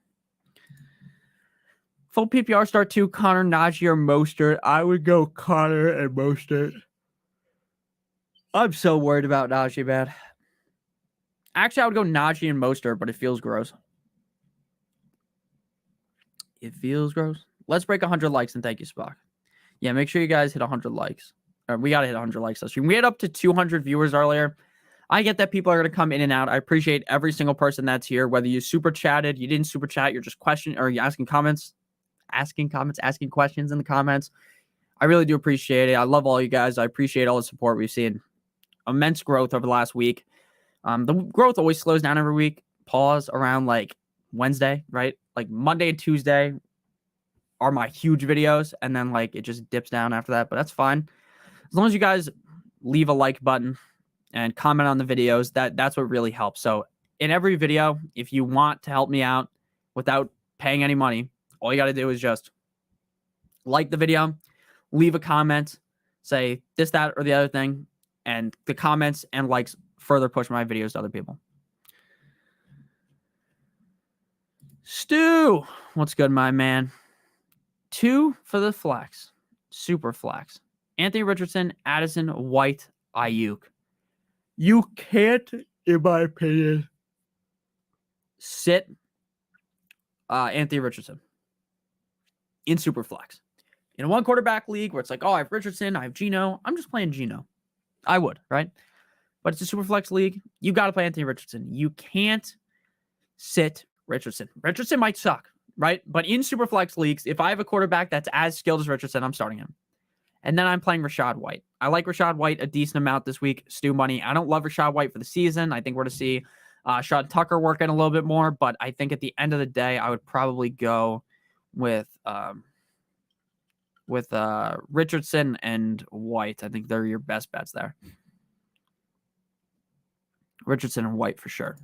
Full PPR start 2, Connor, Najee, or Mostert. I would go Connor and Mostert. I'm so worried about Najee, man. Actually, I would go Najee and Mostert, but it feels gross. It feels gross. Let's break 100 likes and thank you, Spock. Yeah, make sure you guys hit 100 likes. We got to hit 100 likes this stream. We had up to 200 viewers earlier. I get that people are going to come in and out. I appreciate every single person that's here, whether you super chatted, you didn't super chat, you're just questioning or you're asking comments, asking questions in the comments. I really do appreciate it. I love all you guys. I appreciate all the support. We've seen immense growth over the last week. The growth always slows down every week. Pause around like Wednesday, right? Like Monday and Tuesday are my huge videos, and then like it just dips down after that, but that's fine. As long as you guys leave a like button and comment on the videos, that's what really helps. So in every video, if you want to help me out without paying any money, all you got to do is just like the video, leave a comment, say this, that, or the other thing, and the comments and likes further push my videos to other people. Stu, what's good, my man? 2 for the flex. Super flex. Anthony Richardson, Addison, White, Ayuk. You can't, in my opinion, sit Anthony Richardson in super flex. In a one quarterback league where it's like, oh, I have Richardson, I have Geno. I'm just playing Geno. I would, right? But it's a super flex league. You got to play Anthony Richardson. You can't sit Richardson. Richardson might suck, right? But in super flex leagues, if I have a quarterback that's as skilled as Richardson, I'm starting him. And then I'm playing Rachaad White. I like Rachaad White a decent amount this week. Stu Money. I don't love Rachaad White for the season. I think we're to see Sean Tucker working a little bit more. But I think at the end of the day, I would probably go with Richardson and White. I think they're your best bets there. Richardson and White for sure.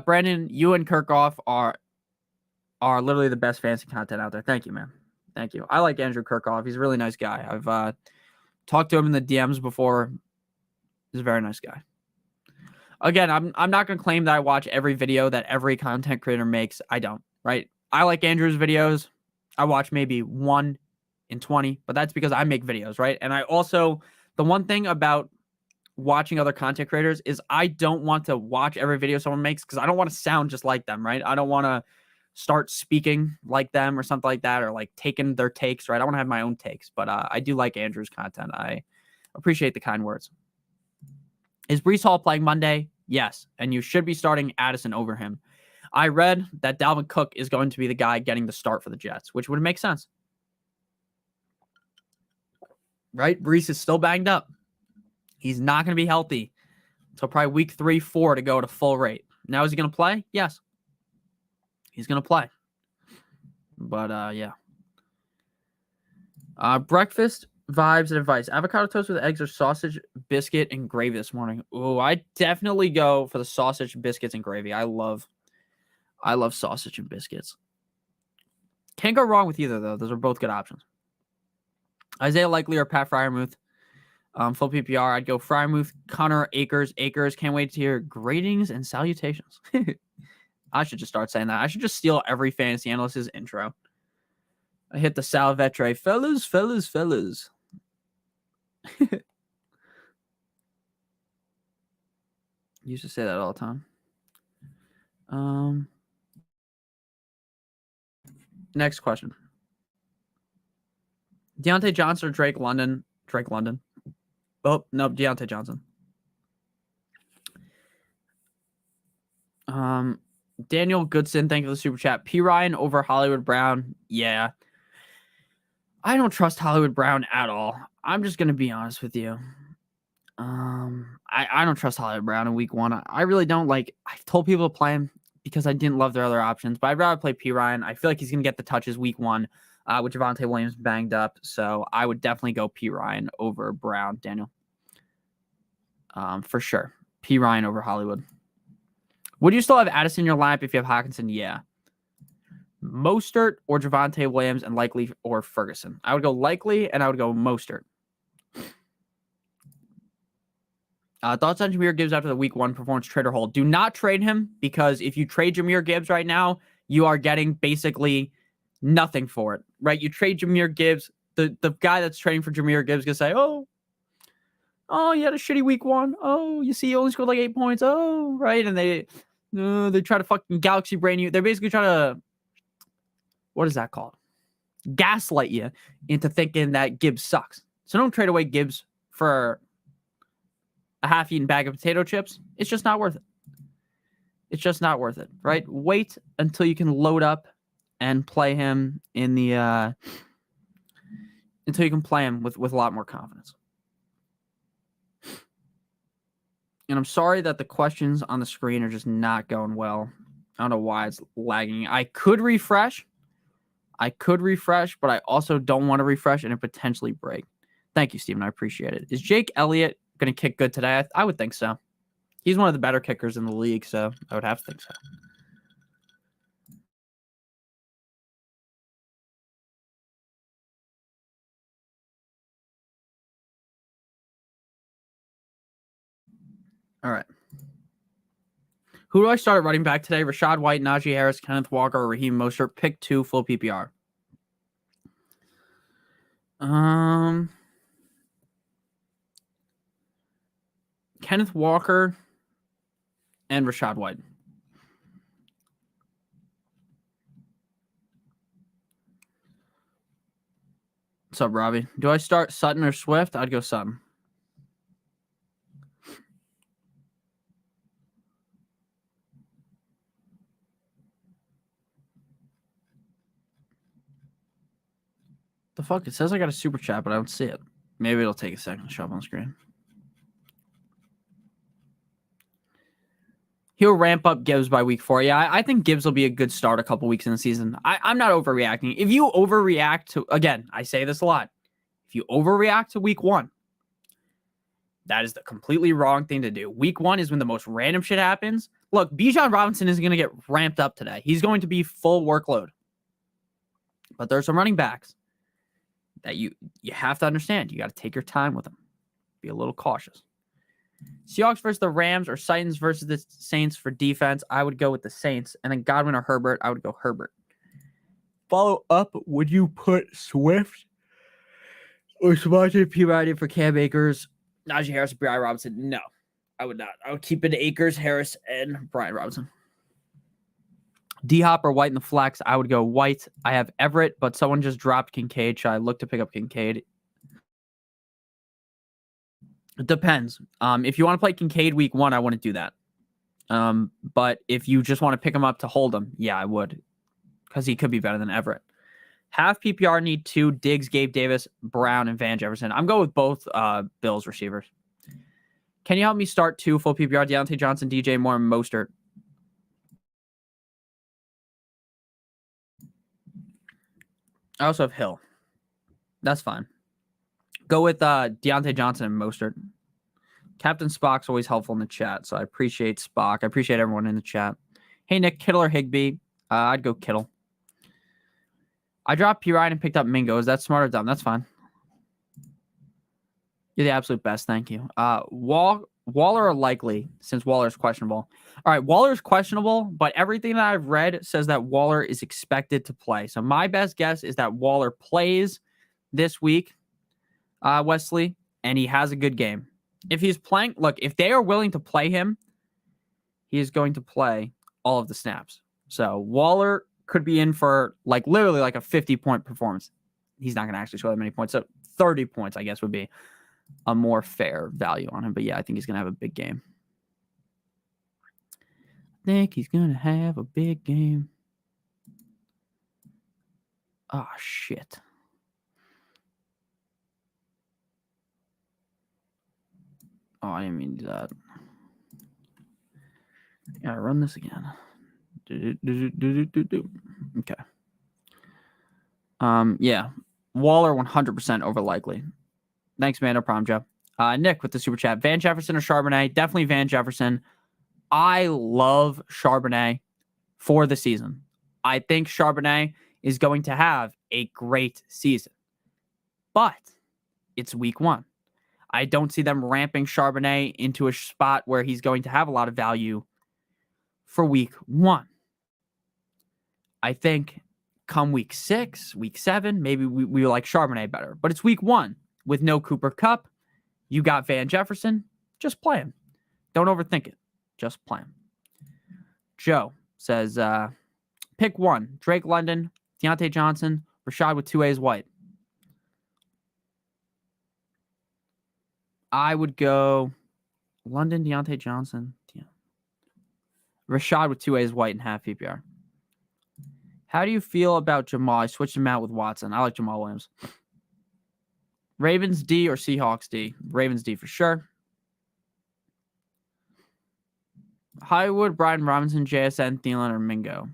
Brandon, you and Kirkhoff are literally the best fantasy content out there. Thank you, man. Thank you. I like Andrew Kirkhoff. He's a really nice guy. I've talked to him in the DMs before. He's a very nice guy. Again, I'm not going to claim that I watch every video that every content creator makes. I don't, right? I like Andrew's videos. I watch maybe 1 in 20, but that's because I make videos, right? And I also, the one thing about watching other content creators is I don't want to watch every video someone makes because I don't want to sound just like them, right? I don't want to start speaking like them or something like that, or like taking their takes, right? I want to have my own takes, but I do like Andrew's content. I appreciate the kind words. Is Breece Hall playing Monday? Yes, and you should be starting Addison over him. I read that Dalvin Cook is going to be the guy getting the start for the Jets, which would make sense. Right? Breece is still banged up. He's not going to be healthy until probably week 3, 4 to go to full rate. Now, is he going to play? Yes. He's going to play. But, yeah. Breakfast vibes and advice. Avocado toast with eggs or sausage, biscuit, and gravy this morning. Ooh, I definitely go for the sausage, biscuits, and gravy. I love sausage and biscuits. Can't go wrong with either, though. Those are both good options. Isaiah Likely or Pat Freiermuth. Full PPR, I'd go Freiermuth, Connor, Akers. Can't wait to hear greetings and salutations. I should just start saying that. I should just steal every fantasy analyst's intro. I hit the salvetre. Fellas. used to say that all the time. Next question. Deontay Johnson or Drake London? Drake London. Oh, no, Deontay Johnson. Daniel Goodson, thank you for the super chat. P. Ryan over Hollywood Brown. Yeah. I don't trust Hollywood Brown at all. I'm just going to be honest with you. I don't trust Hollywood Brown in week 1. I really don't. Like, I've told people to play him because I didn't love their other options, but I'd rather play P. Ryan. I feel like he's going to get the touches week 1 with Javonte Williams banged up. So I would definitely go P. Ryan over Brown, Daniel. For sure. P. Ryan over Hollywood. Would you still have Addison in your lineup if you have Hawkinson? Yeah. Mostert or Javonte Williams and Likely or Ferguson? I would go Likely and I would go Mostert. Thoughts on Jahmyr Gibbs after the week 1 performance, trade or hold? Do not trade him because if you trade Jahmyr Gibbs right now, you are getting basically nothing for it, right? You trade Jahmyr Gibbs, the guy that's trading for Jahmyr Gibbs is going to say, oh, you had a shitty week 1. Oh, you see, you only scored like 8 points. Oh, right. And they try to fucking galaxy brain you. They're basically trying to, what is that called? Gaslight you into thinking that Gibbs sucks. So don't trade away Gibbs for a half-eaten bag of potato chips. It's just not worth it. It's just not worth it, right? Wait until you can load up and play him in the until you can play him with a lot more confidence. And I'm sorry that the questions on the screen are just not going well. I don't know why it's lagging. I could refresh, but I also don't want to refresh and it potentially break. Thank you, Steven. I appreciate it. Is Jake Elliott going to kick good today? I would think so. He's one of the better kickers in the league, so I would have to think so. All right. Who do I start at running back today? Rashad White, Najee Harris, Kenneth Walker, or Raheem Mostert. Pick 2, full PPR. Kenneth Walker and Rashad White. What's up, Robbie? Do I start Sutton or Swift? I'd go Sutton. The fuck? It says I got a super chat, but I don't see it. Maybe it'll take a second to show up on the screen. He'll ramp up Gibbs by week 4. Yeah, I think Gibbs will be a good start a couple weeks in the season. I'm not overreacting. If you overreact to, again, I say this a lot. If you overreact to week 1, that is the completely wrong thing to do. Week 1 is when the most random shit happens. Look, Bijan Robinson is going to get ramped up today. He's going to be full workload. But there's some running backs that you have to understand. You got to take your time with them. Be a little cautious. Seahawks versus the Rams or Titans versus the Saints for defense. I would go with the Saints. And then Godwin or Herbert, I would go Herbert. Follow up, would you put Swift or Savante P. for Cam Akers, Najee Harris, Brian Robinson? No, I would not. I would keep it Akers, Harris, and Brian Robinson. D-Hop or White in the flex, I would go White. I have Everett, but someone just dropped Kincaid. Should I look to pick up Kincaid? It depends. If you want to play Kincaid week 1, I wouldn't do that. But if you just want to pick him up to hold him, yeah, I would. Because he could be better than Everett. Half PPR need 2, Diggs, Gabe Davis, Brown, and Van Jefferson. I'm going with both Bills receivers. Can you help me start 2 full PPR? Deontay Johnson, DJ Moore, and Mostert. I also have Hill. That's fine. Go with Deontay Johnson and Mostert. Captain Spock's always helpful in the chat, so I appreciate Spock. I appreciate everyone in the chat. Hey, Nick, Kittle or Higbee? I'd go Kittle. I dropped P. Ryan and picked up Mingo. Is that smart or dumb? That's fine. You're the absolute best. Thank you. Waller or Likely, since Waller's questionable. All right, Waller's questionable, but everything that I've read says that Waller is expected to play. So my best guess is that Waller plays this week, Wesley, and he has a good game. If he's playing, look, if they are willing to play him he is going to play all of the snaps. So Waller could be in for literally a 50-point performance. He's not going to actually score that many points. So 30 points, I guess, would be a more fair value on him. But yeah, I think he's going to have a big game. I think he's going to have a big game. Oh, shit. Oh, I didn't mean to do that. Yeah, run this again. Okay. Yeah. Waller 100% over likely. Thanks, man. No problem, Joe. Nick with the super chat. Van Jefferson or Charbonnet? Definitely Van Jefferson. I love Charbonnet for the season. I think Charbonnet is going to have a great season. But it's week 1. I don't see them ramping Charbonnet into a spot where he's going to have a lot of value for week 1. I think come week 6, week 7, maybe we like Charbonnet better. But it's week 1 with no Cooper Kupp. You got Van Jefferson. Just play him. Don't overthink it. Just play him. Joe says, pick 1. Drake London, Deontay Johnson, Rashad with 2 A's White. I would go London, Deontay Johnson, Rashad with 2 A's White and half PPR. How do you feel about Jamal? I switched him out with Watson. I like Jamal Williams. Ravens D or Seahawks D? Ravens D for sure. Hollywood, Brian Robinson, JSN, Thielen, or Mingo?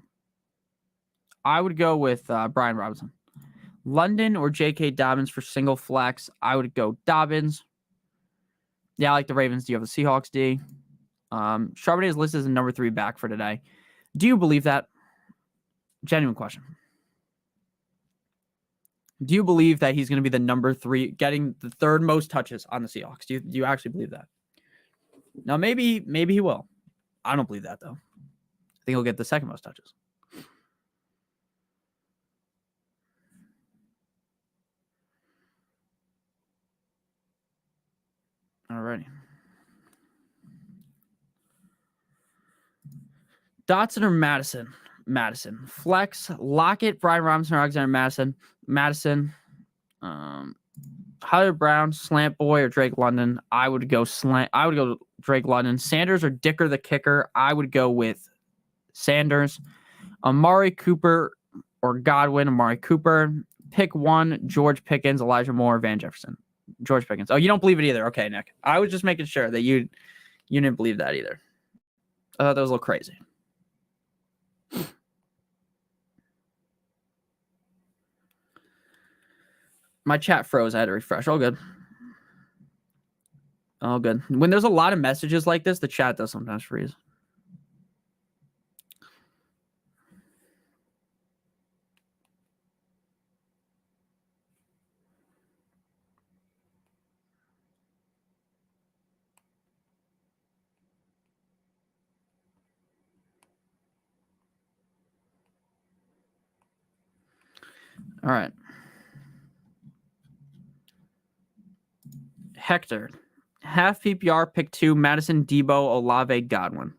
I would go with Brian Robinson. London or J.K. Dobbins for single flex? I would go Dobbins. Yeah, I like the Ravens. Do you have the Seahawks D? Charbonnet is listed as a number 3 back for today. Do you believe that? Genuine question. Do you believe that he's going to be the number 3, getting the 3rd most touches on the Seahawks? Do you actually believe that? Now, maybe he will. I don't believe that, though. I think he'll get the 2nd most touches. Alrighty. Dotson or Madison? Madison. Flex, Lockett, Brian Robinson, or Alexander Madison. Madison. Hollywood Brown, Slant Boy, or Drake London. I would go Drake London. Sanders or Dicker the kicker. I would go with Sanders. Amari Cooper or Godwin. Amari Cooper. Pick 1. George Pickens, Elijah Moore, Van Jefferson. George Pickens. Oh, you don't believe it either. Okay, Nick. I was just making sure that you didn't believe that either. I thought that was a little crazy. My chat froze. I had to refresh. All good. All good. When there's a lot of messages like this, the chat does sometimes freeze. All right. Hector. Half PPR, pick 2, Madison, Debo, Olave, Godwin.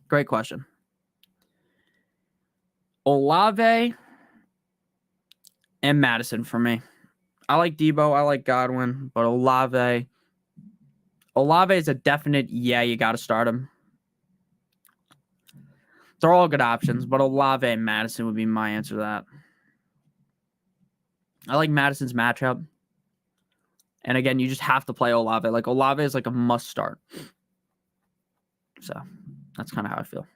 Great question. Olave and Madison for me. I like Debo. I like Godwin. But Olave is a definite, you got to start him. They're all good options, but Olave and Madison would be my answer to that. I like Madison's matchup. And again, you just have to play Olave. Olave is a must start. So that's kind of how I feel.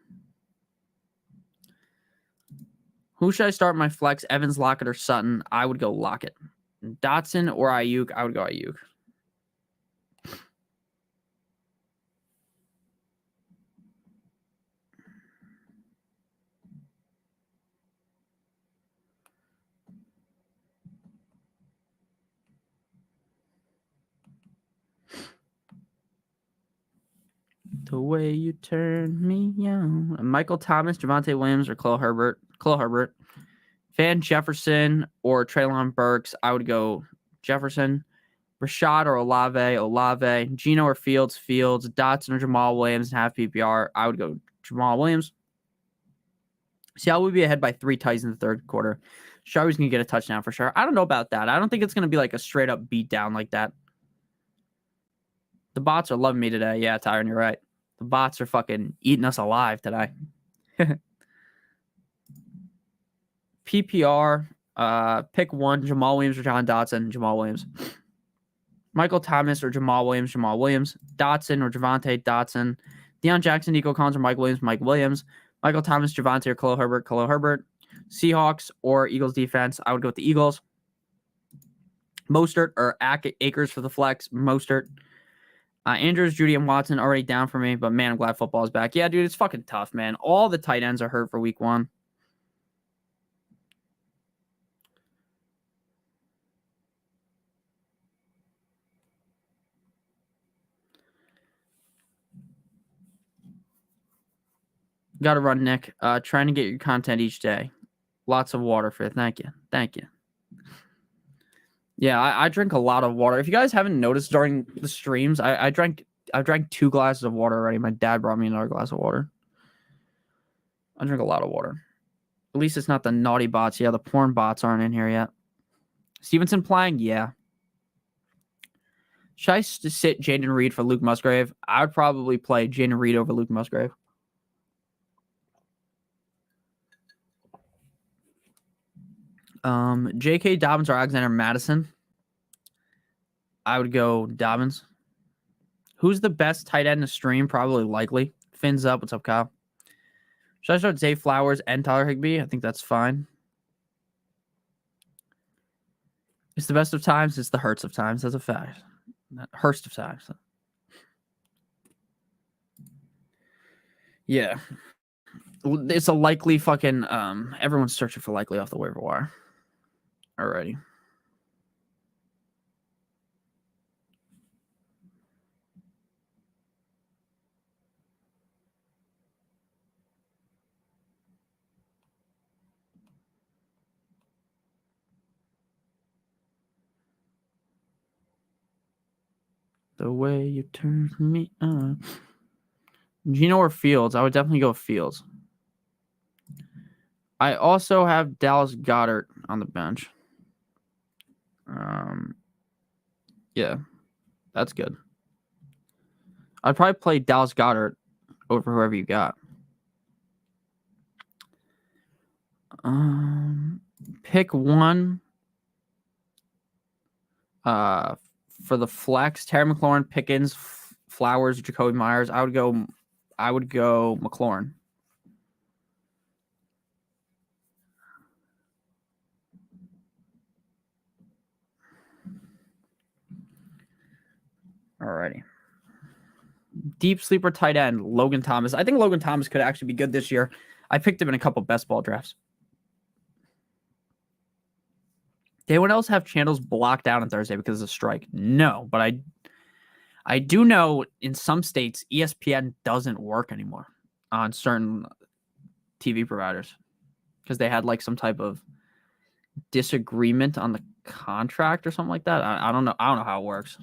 Who should I start my flex? Evans, Lockett, or Sutton? I would go Lockett. Dotson or Ayuk? I would go Ayuk. The way you turn me on. Michael Thomas, Javonte Williams, or Khalil Herbert. Khalil Herbert. Van Jefferson or Treylon Burks. I would go Jefferson. Rashad or Olave, Gino or Fields, Dotson or Jamal Williams and half PPR. I would go Jamal Williams. Seattle would be ahead by 3 ties in the third quarter. Sharpie's going to get a touchdown for sure. I don't know about that. I don't think it's going to be like a straight up beat down like that. The bots are loving me today. Yeah, Tyron, you're right. The bots are fucking eating us alive today. PPR, pick one, Jamal Williams or John Dotson, Jamal Williams. Michael Thomas or Jamal Williams, Dotson or Javonte, Dotson. Deion Jackson, Nico Collins or Mike Williams. Michael Thomas, Javonte or Khalil Herbert. Seahawks or Eagles defense, I would go with the Eagles. Mostert or Akers for the flex, Mostert. Andrews, Judy, and Watson already down for me, but man, I'm glad football is back. Yeah, dude, it's fucking tough, man. All the tight ends are hurt for week 1. Got to run, Nick. Trying to get your content each day. Lots of water for you. Thank you. Yeah, I drink a lot of water. If you guys haven't noticed during the streams, I drank 2 glasses of water already. My dad brought me another glass of water. I drink a lot of water. At least it's not the naughty bots. Yeah, the porn bots aren't in here yet. Stevenson playing? Yeah. Should I sit Jaden Reed for Luke Musgrave? I would probably play Jaden Reed over Luke Musgrave. J.K. Dobbins or Alexander Madison? I would go Dobbins. Who's the best tight end to stream? Probably Likely. Fins up. What's up, Kyle? Should I start Zay Flowers and Tyler Higbee? I think that's fine. It's the best of times. It's the hurts of times. That's a fact. Hurst of times. Yeah. It's a Likely fucking... everyone's searching for Likely off the waiver wire. Alrighty. The way you turn me on. Gino or Fields? I would definitely go Fields. I also have Dallas Goedert on the bench. Yeah, that's good. I'd probably play Dallas Goedert over whoever you got. Pick one. For the flex, Terry McLaurin, Pickens, Flowers, Jacoby Myers. I would go McLaurin. Alrighty. Deep sleeper tight end, Logan Thomas. I think Logan Thomas could actually be good this year. I picked him in a couple best ball drafts. Did anyone else have channels blocked out on Thursday because of the strike? No, but I do know in some states ESPN doesn't work anymore on certain TV providers because they had like some type of disagreement on the contract or something like that. I don't know. I don't know how it works.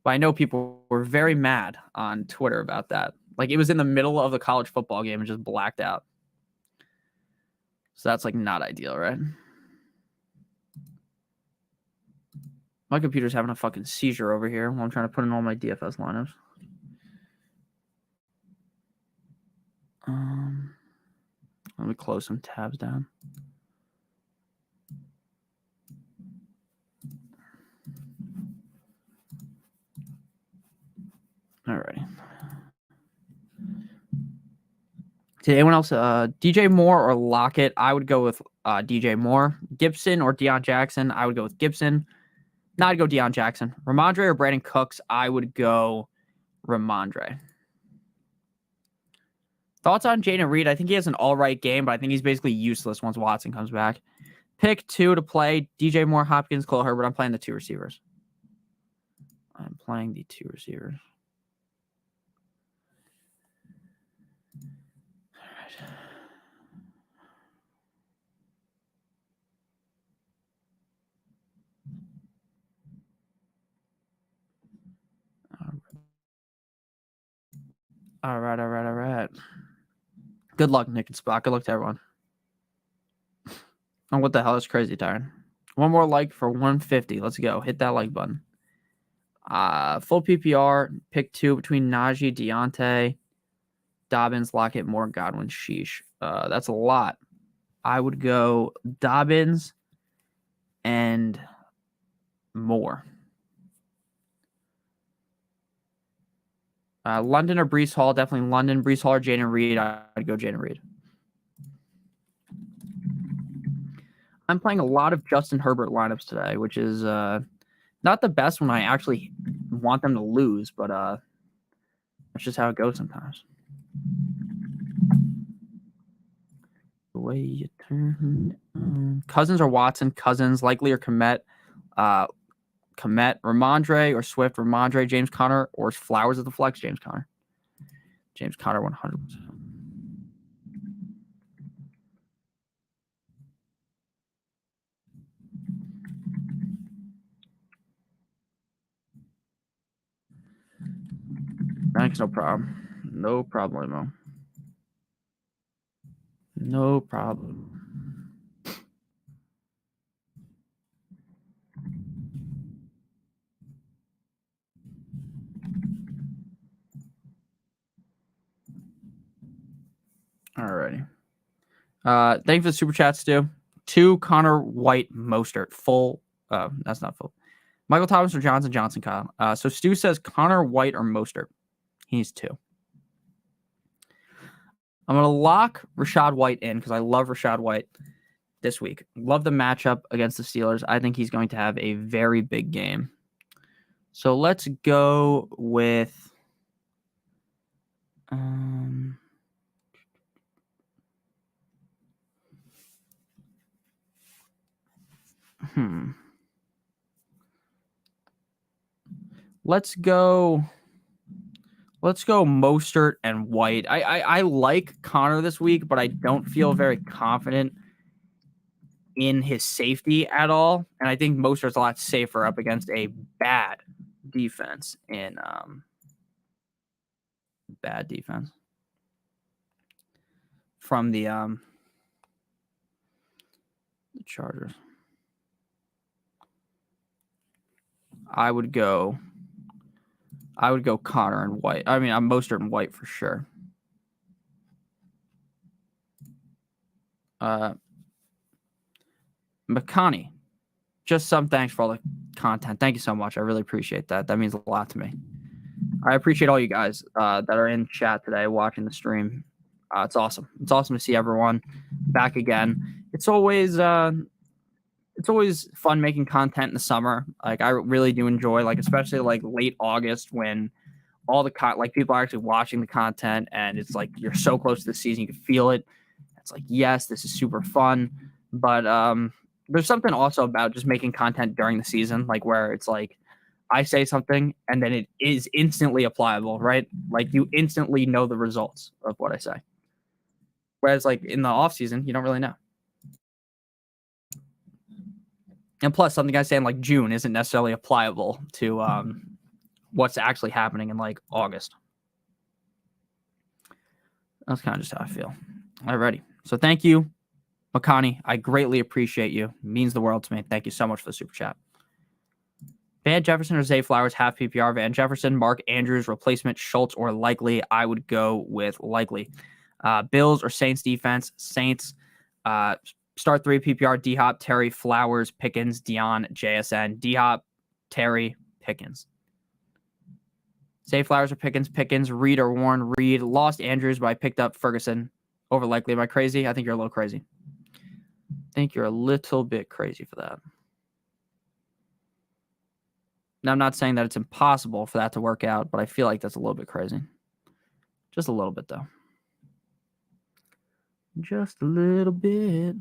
But I know people were very mad on Twitter about that. Like it was in the middle of the college football game and just blacked out. So that's like not ideal, right? My computer's having a fucking seizure over here while I'm trying to put in all my DFS lineups. Let me close some tabs down. Alrighty. Did anyone else? DJ Moore or Lockett? I would go with DJ Moore. Gibson or Deion Jackson? I would go with Gibson. No, I'd go Deion Jackson. Ramondre or Brandon Cooks? I would go Ramondre. Thoughts on Jaden Reed? I think he has an all-right game, but I think he's basically useless once Watson comes back. Pick 2 to play. DJ Moore, Hopkins, Khalil Herbert. I'm playing the 2 receivers. I'm playing the 2 receivers. All right. All right. Good luck, Nick and Spock. Good luck to everyone. Oh, what the hell is crazy, Tyron? One more like for 150. Let's go. Hit that like button. Full PPR. Pick 2 between Najee, Deontay, Dobbins, Lockett, Moore, Godwin, Sheesh. That's a lot. I would go Dobbins and Moore. London or Breece Hall? Definitely London. Breece Hall or Jaden Reed? I'd go Jaden Reed. I'm playing a lot of Justin Herbert lineups today, which is not the best when I actually want them to lose, but that's just how it goes sometimes. The way you turn Cousins or Watson? Cousins, likely or Komet? Komet, Ramondre or Swift? Ramondre, James Conner, or Flowers at the flex? James Conner. James Conner, 100%. Thanks, no problem. No problemo. No problem. Alrighty. Thank you for the super chats, Stu. 2 Connor White Mostert. Full. That's not full. Michael Thomas or Johnson, Kyle. So Stu says Connor White or Mostert. He's 2. I'm going to lock Rachaad White in because I love Rachaad White this week. Love the matchup against the Steelers. I think he's going to have a very big game. So let's go with Let's go Mostert and White. I like Connor this week, but I don't feel very confident in his safety at all. And I think Mostert's a lot safer up against a bad defense in from the Chargers. I would go Connor and White. I mean, I'm Mostert and White for sure. McConney, just some thanks for all the content. Thank you so much. I really appreciate that. That means a lot to me. I appreciate all you guys that are in chat today watching the stream. It's awesome. It's awesome to see everyone back again. It's always fun making content in the summer. Like I really do enjoy, like especially like late August when all the people are actually watching the content and it's like you're so close to the season, you can feel it. It's like, yes, this is super fun, but there's something also about just making content during the season, like where it's like I say something and then it is instantly applicable, right? Like you instantly know the results of what I say. Whereas like in the off season, you don't really know. And plus, something I say in like June isn't necessarily applicable to what's actually happening in like August. That's kind of just how I feel. Alrighty. So thank you, McConney. I greatly appreciate you. It means the world to me. Thank you so much for the super chat. Van Jefferson or Zay Flowers, half PPR. Van Jefferson, Mark Andrews, replacement, Schultz, or likely. I would go with likely. Bills or Saints defense. Saints. Start 3 PPR. D-Hop, Terry, Flowers, Pickens, Dion, JSN. D-Hop, Terry, Pickens. Zay Flowers or Pickens, Reed or Warren, Reed. Lost Andrews, but I picked up Ferguson over likely. Am I crazy? I think you're a little crazy. I think you're a little bit crazy for that. Now, I'm not saying that it's impossible for that to work out, but I feel like that's a little bit crazy. Just a little bit, though. Just a little bit.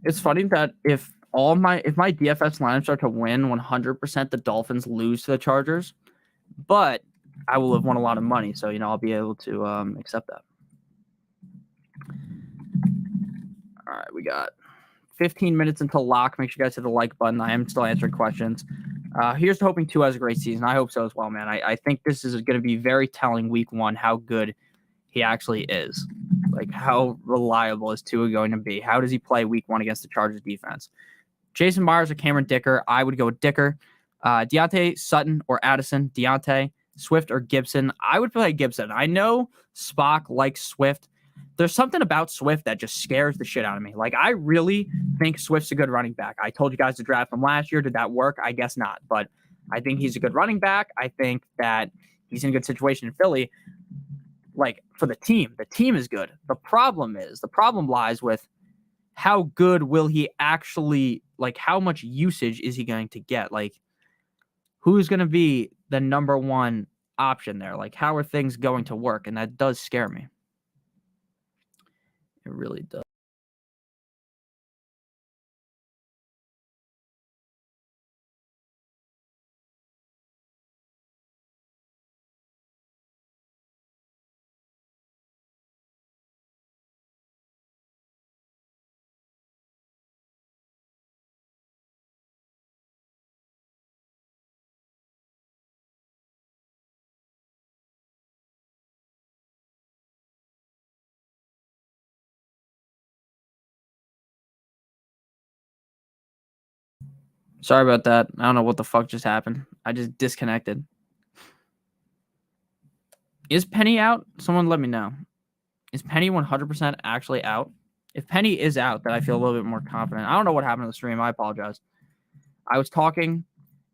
It's funny that if my DFS lineups start to win 100%, the Dolphins lose to the Chargers, but I will have won a lot of money, so I'll be able to accept that. All right, we got 15 minutes until lock. Make sure you guys hit the like button. I am still answering questions. Here's to hoping Tua has a great season. I hope so as well, man. I think this is going to be very telling week 1 how good he actually is. Like, how reliable is Tua going to be? How does he play week 1 against the Chargers defense? Jason Myers or Cameron Dicker? I would go with Dicker. Deontay, Sutton, or Addison? Deontay. Swift or Gibson? I would play Gibson. I know Spock likes Swift. There's something about Swift that just scares the shit out of me. Like, I really think Swift's a good running back. I told you guys to draft him last year. Did that work? I guess not. But I think he's a good running back. I think that he's in a good situation in Philly. Like, for the team is good. The problem lies with how good will he actually, like, how much usage is he going to get? Like, who's going to be the number 1 option there? Like, how are things going to work? And that does scare me. It really does. Sorry about that. I don't know what the fuck just happened. I just disconnected. Is Penny out? Someone let me know. Is Penny 100% actually out? If Penny is out, then I feel a little bit more confident. I don't know what happened to the stream. I apologize. I was talking,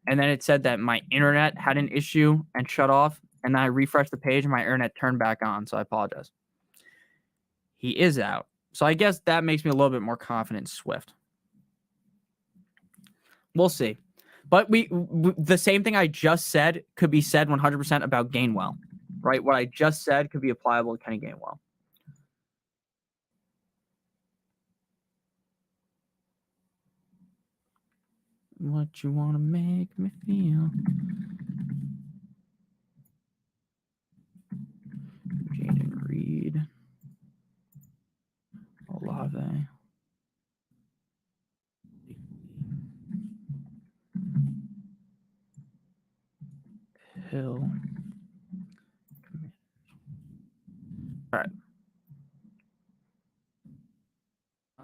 and then it said that my internet had an issue and shut off, and then I refreshed the page, and my internet turned back on, so I apologize. He is out. So I guess that makes me a little bit more confident in Swift. We'll see. But the same thing I just said could be said 100% about Gainwell, right? What I just said could be applicable to Kenny Gainwell. What you want to make me feel? Jaden Reed. Olave. Hill. All right.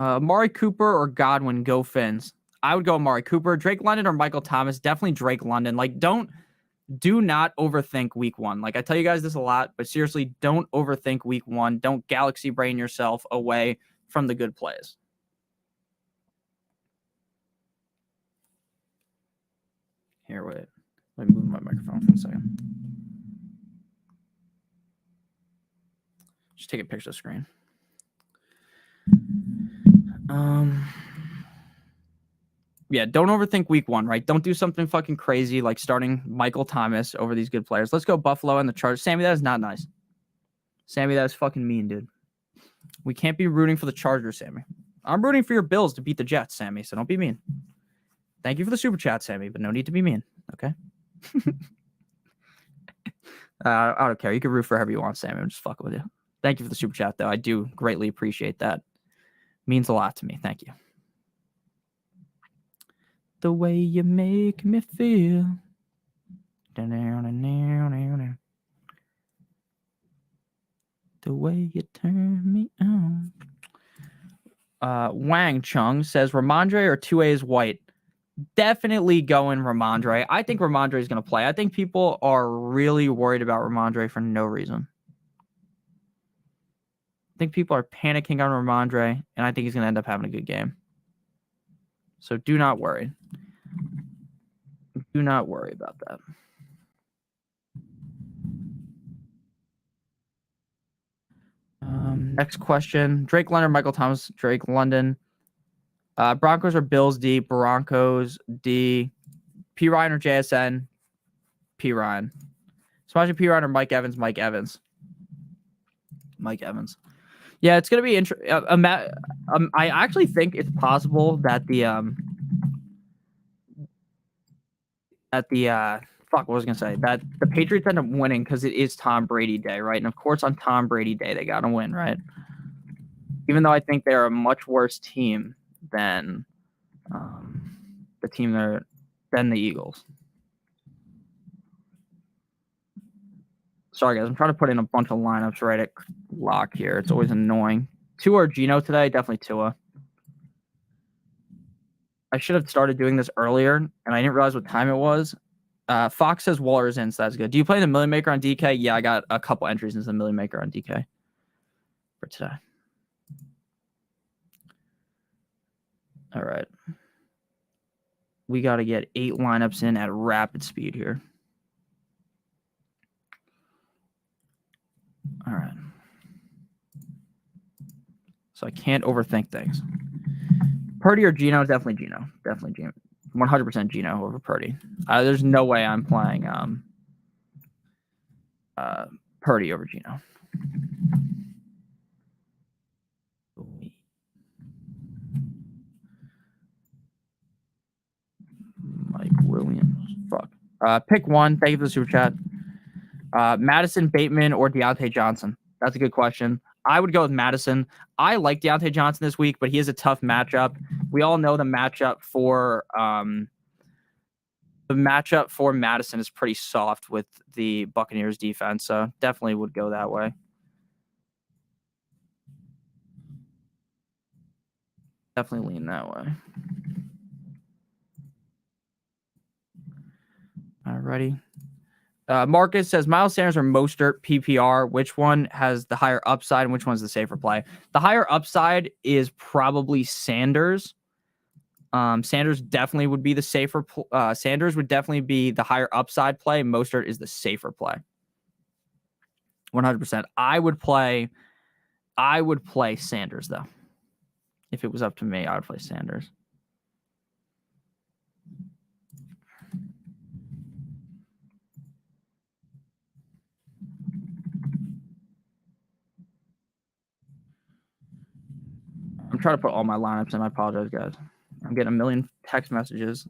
Amari Cooper or Godwin, go Fins. I would go Amari Cooper. Drake London or Michael Thomas. Definitely Drake London. Like, do not overthink week 1. Like, I tell you guys this a lot, but seriously, don't overthink week 1. Don't galaxy brain yourself away from the good plays. Here, wait. Let me move my microphone for a second. Just take a picture of the screen. Yeah, don't overthink week 1, right? Don't do something fucking crazy like starting Michael Thomas over these good players. Let's go Buffalo and the Chargers. Sammy, that is not nice. Sammy, that is fucking mean, dude. We can't be rooting for the Chargers, Sammy. I'm rooting for your Bills to beat the Jets, Sammy, so don't be mean. Thank you for the super chat, Sammy, but no need to be mean, okay? I don't care. You can root for whoever you want, Sammy. I'm just fucking with you. Thank you for the super chat, though. I do greatly appreciate that. Means a lot to me. Thank you. The way you make me feel. The way you turn me on. Wang Chung says Ramondre or 2A is white. Definitely going Ramondre. I think Ramondre is going to play. I think people are really worried about Ramondre for no reason. I think people are panicking on Ramondre, and I think he's going to end up having a good game. So do not worry. Do not worry about that. Next question. Drake London, Michael Thomas, Drake London. Broncos or Bills D? Broncos D. P. Ryan or JSN? P. Ryan. Smashing P. Ryan or Mike Evans? Mike Evans. Mike Evans. Yeah, it's going to be interesting. I actually think it's possible that what was I going to say? That the Patriots end up winning because it is Tom Brady Day, right? And of course, on Tom Brady Day, they got to win, right? Even though I think they're a much worse team than the team there than the Eagles. Sorry, guys. I'm trying to put in a bunch of lineups right at lock here. It's always annoying. Tua or Geno today? Definitely Tua. I should have started doing this earlier, and I didn't realize what time it was. Fox says Waller's in, so that's good. Do you play the Million Maker on DK? Yeah, I got a couple entries into the Million Maker on DK for today. All right. We got to get 8 lineups in at rapid speed here. All right. So I can't overthink things. Purdy or Geno? Definitely Geno. Definitely Geno. 100% Geno over Purdy. There's no way I'm playing Purdy over Geno. Mike Williams. Fuck. Pick one. Thank you for the super chat. Madison, Bateman, or Deontay Johnson? That's a good question. I would go with Madison. I like Deontay Johnson this week, but he is a tough matchup. We all know the matchup for Madison is pretty soft with the Buccaneers defense, so definitely would go that way. Definitely lean that way. Alrighty. Marcus says Miles Sanders or Mostert PPR. Which one has the higher upside and which one's the safer play? The higher upside is probably Sanders. Sanders definitely would be the safer. Sanders would definitely be the higher upside play. Mostert is the safer play. 100%. I would play Sanders though. If it was up to me, I would play Sanders. I'm trying to put all my lineups in. I apologize, guys. I'm getting a million text messages.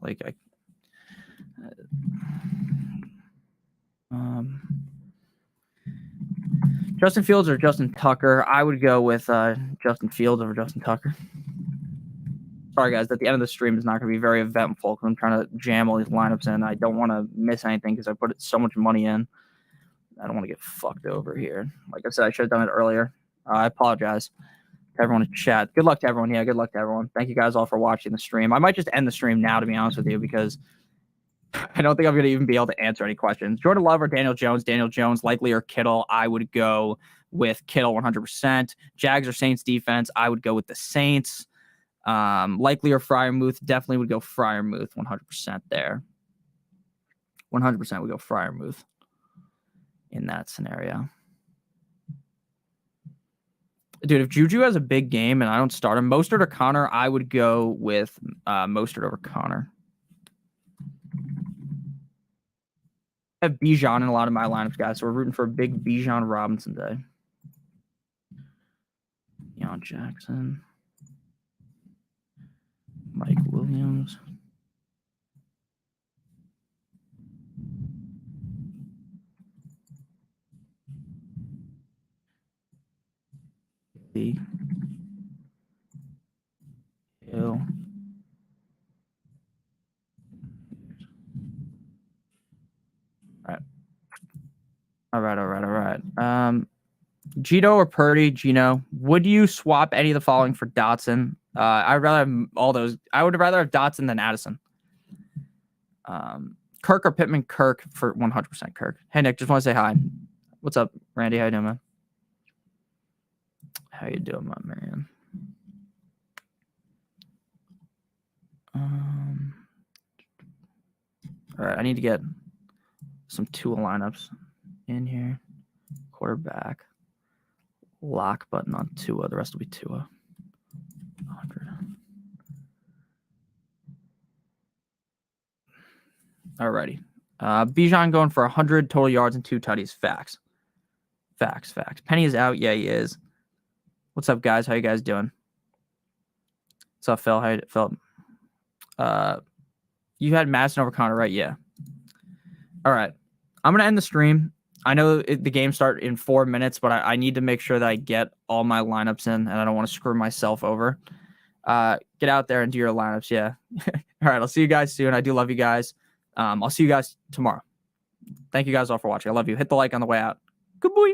Justin Fields or Justin Tucker? I would go with Justin Fields over Justin Tucker. Sorry, guys. At the end of the stream is not going to be very eventful because I'm trying to jam all these lineups in. I don't want to miss anything because I put so much money in. I don't want to get fucked over here. Like I said, I should have done it earlier. I apologize to everyone in chat. Good luck to everyone. Yeah, good luck to everyone. Thank you guys all for watching the stream. I might just end the stream now, to be honest with you, because I don't think I'm going to even be able to answer any questions. Jordan Love or Daniel Jones? Daniel Jones, likely, or Kittle? I would go with Kittle 100%. Jags or Saints defense? I would go with the Saints. Likely or Freiermuth? Definitely would go Freiermuth 100% there. 100% would go Freiermuth in that scenario. Dude, if Juju has a big game and I don't start him, Mostert or Connor, I would go with Mostert over Connor. I have Bijan in a lot of my lineups, guys, so we're rooting for a big Bijan Robinson day. Deion Jackson. Mike Williams. Hill. All right. Geno or Purdy? Geno. Would you swap any of the following for Dotson? I'd rather have all those. I would rather have Dotson than Addison. Kirk or Pittman? Kirk for 100% Kirk. Hey, Nick, just want to say hi. What's up, Randy? How you doing, man? How you doing, my man? All right, I need to get some Tua lineups in here. Quarterback. Lock button on Tua. The rest will be Tua. 100. Alrighty. Bijan going for 100 total yards and 2 tutties. Facts. Penny is out. Yeah, he is. What's up, guys? How you guys doing? What's up, Phil? How you, Phil? You had Madison over Connor, right? Yeah. All right. I'm going to end the stream. I know the game start in 4 minutes, but I need to make sure that I get all my lineups in, and I don't want to screw myself over. Get out there and do your lineups. Yeah. All right. I'll see you guys soon. I do love you guys. I'll see you guys tomorrow. Thank you guys all for watching. I love you. Hit the like on the way out. Good boy.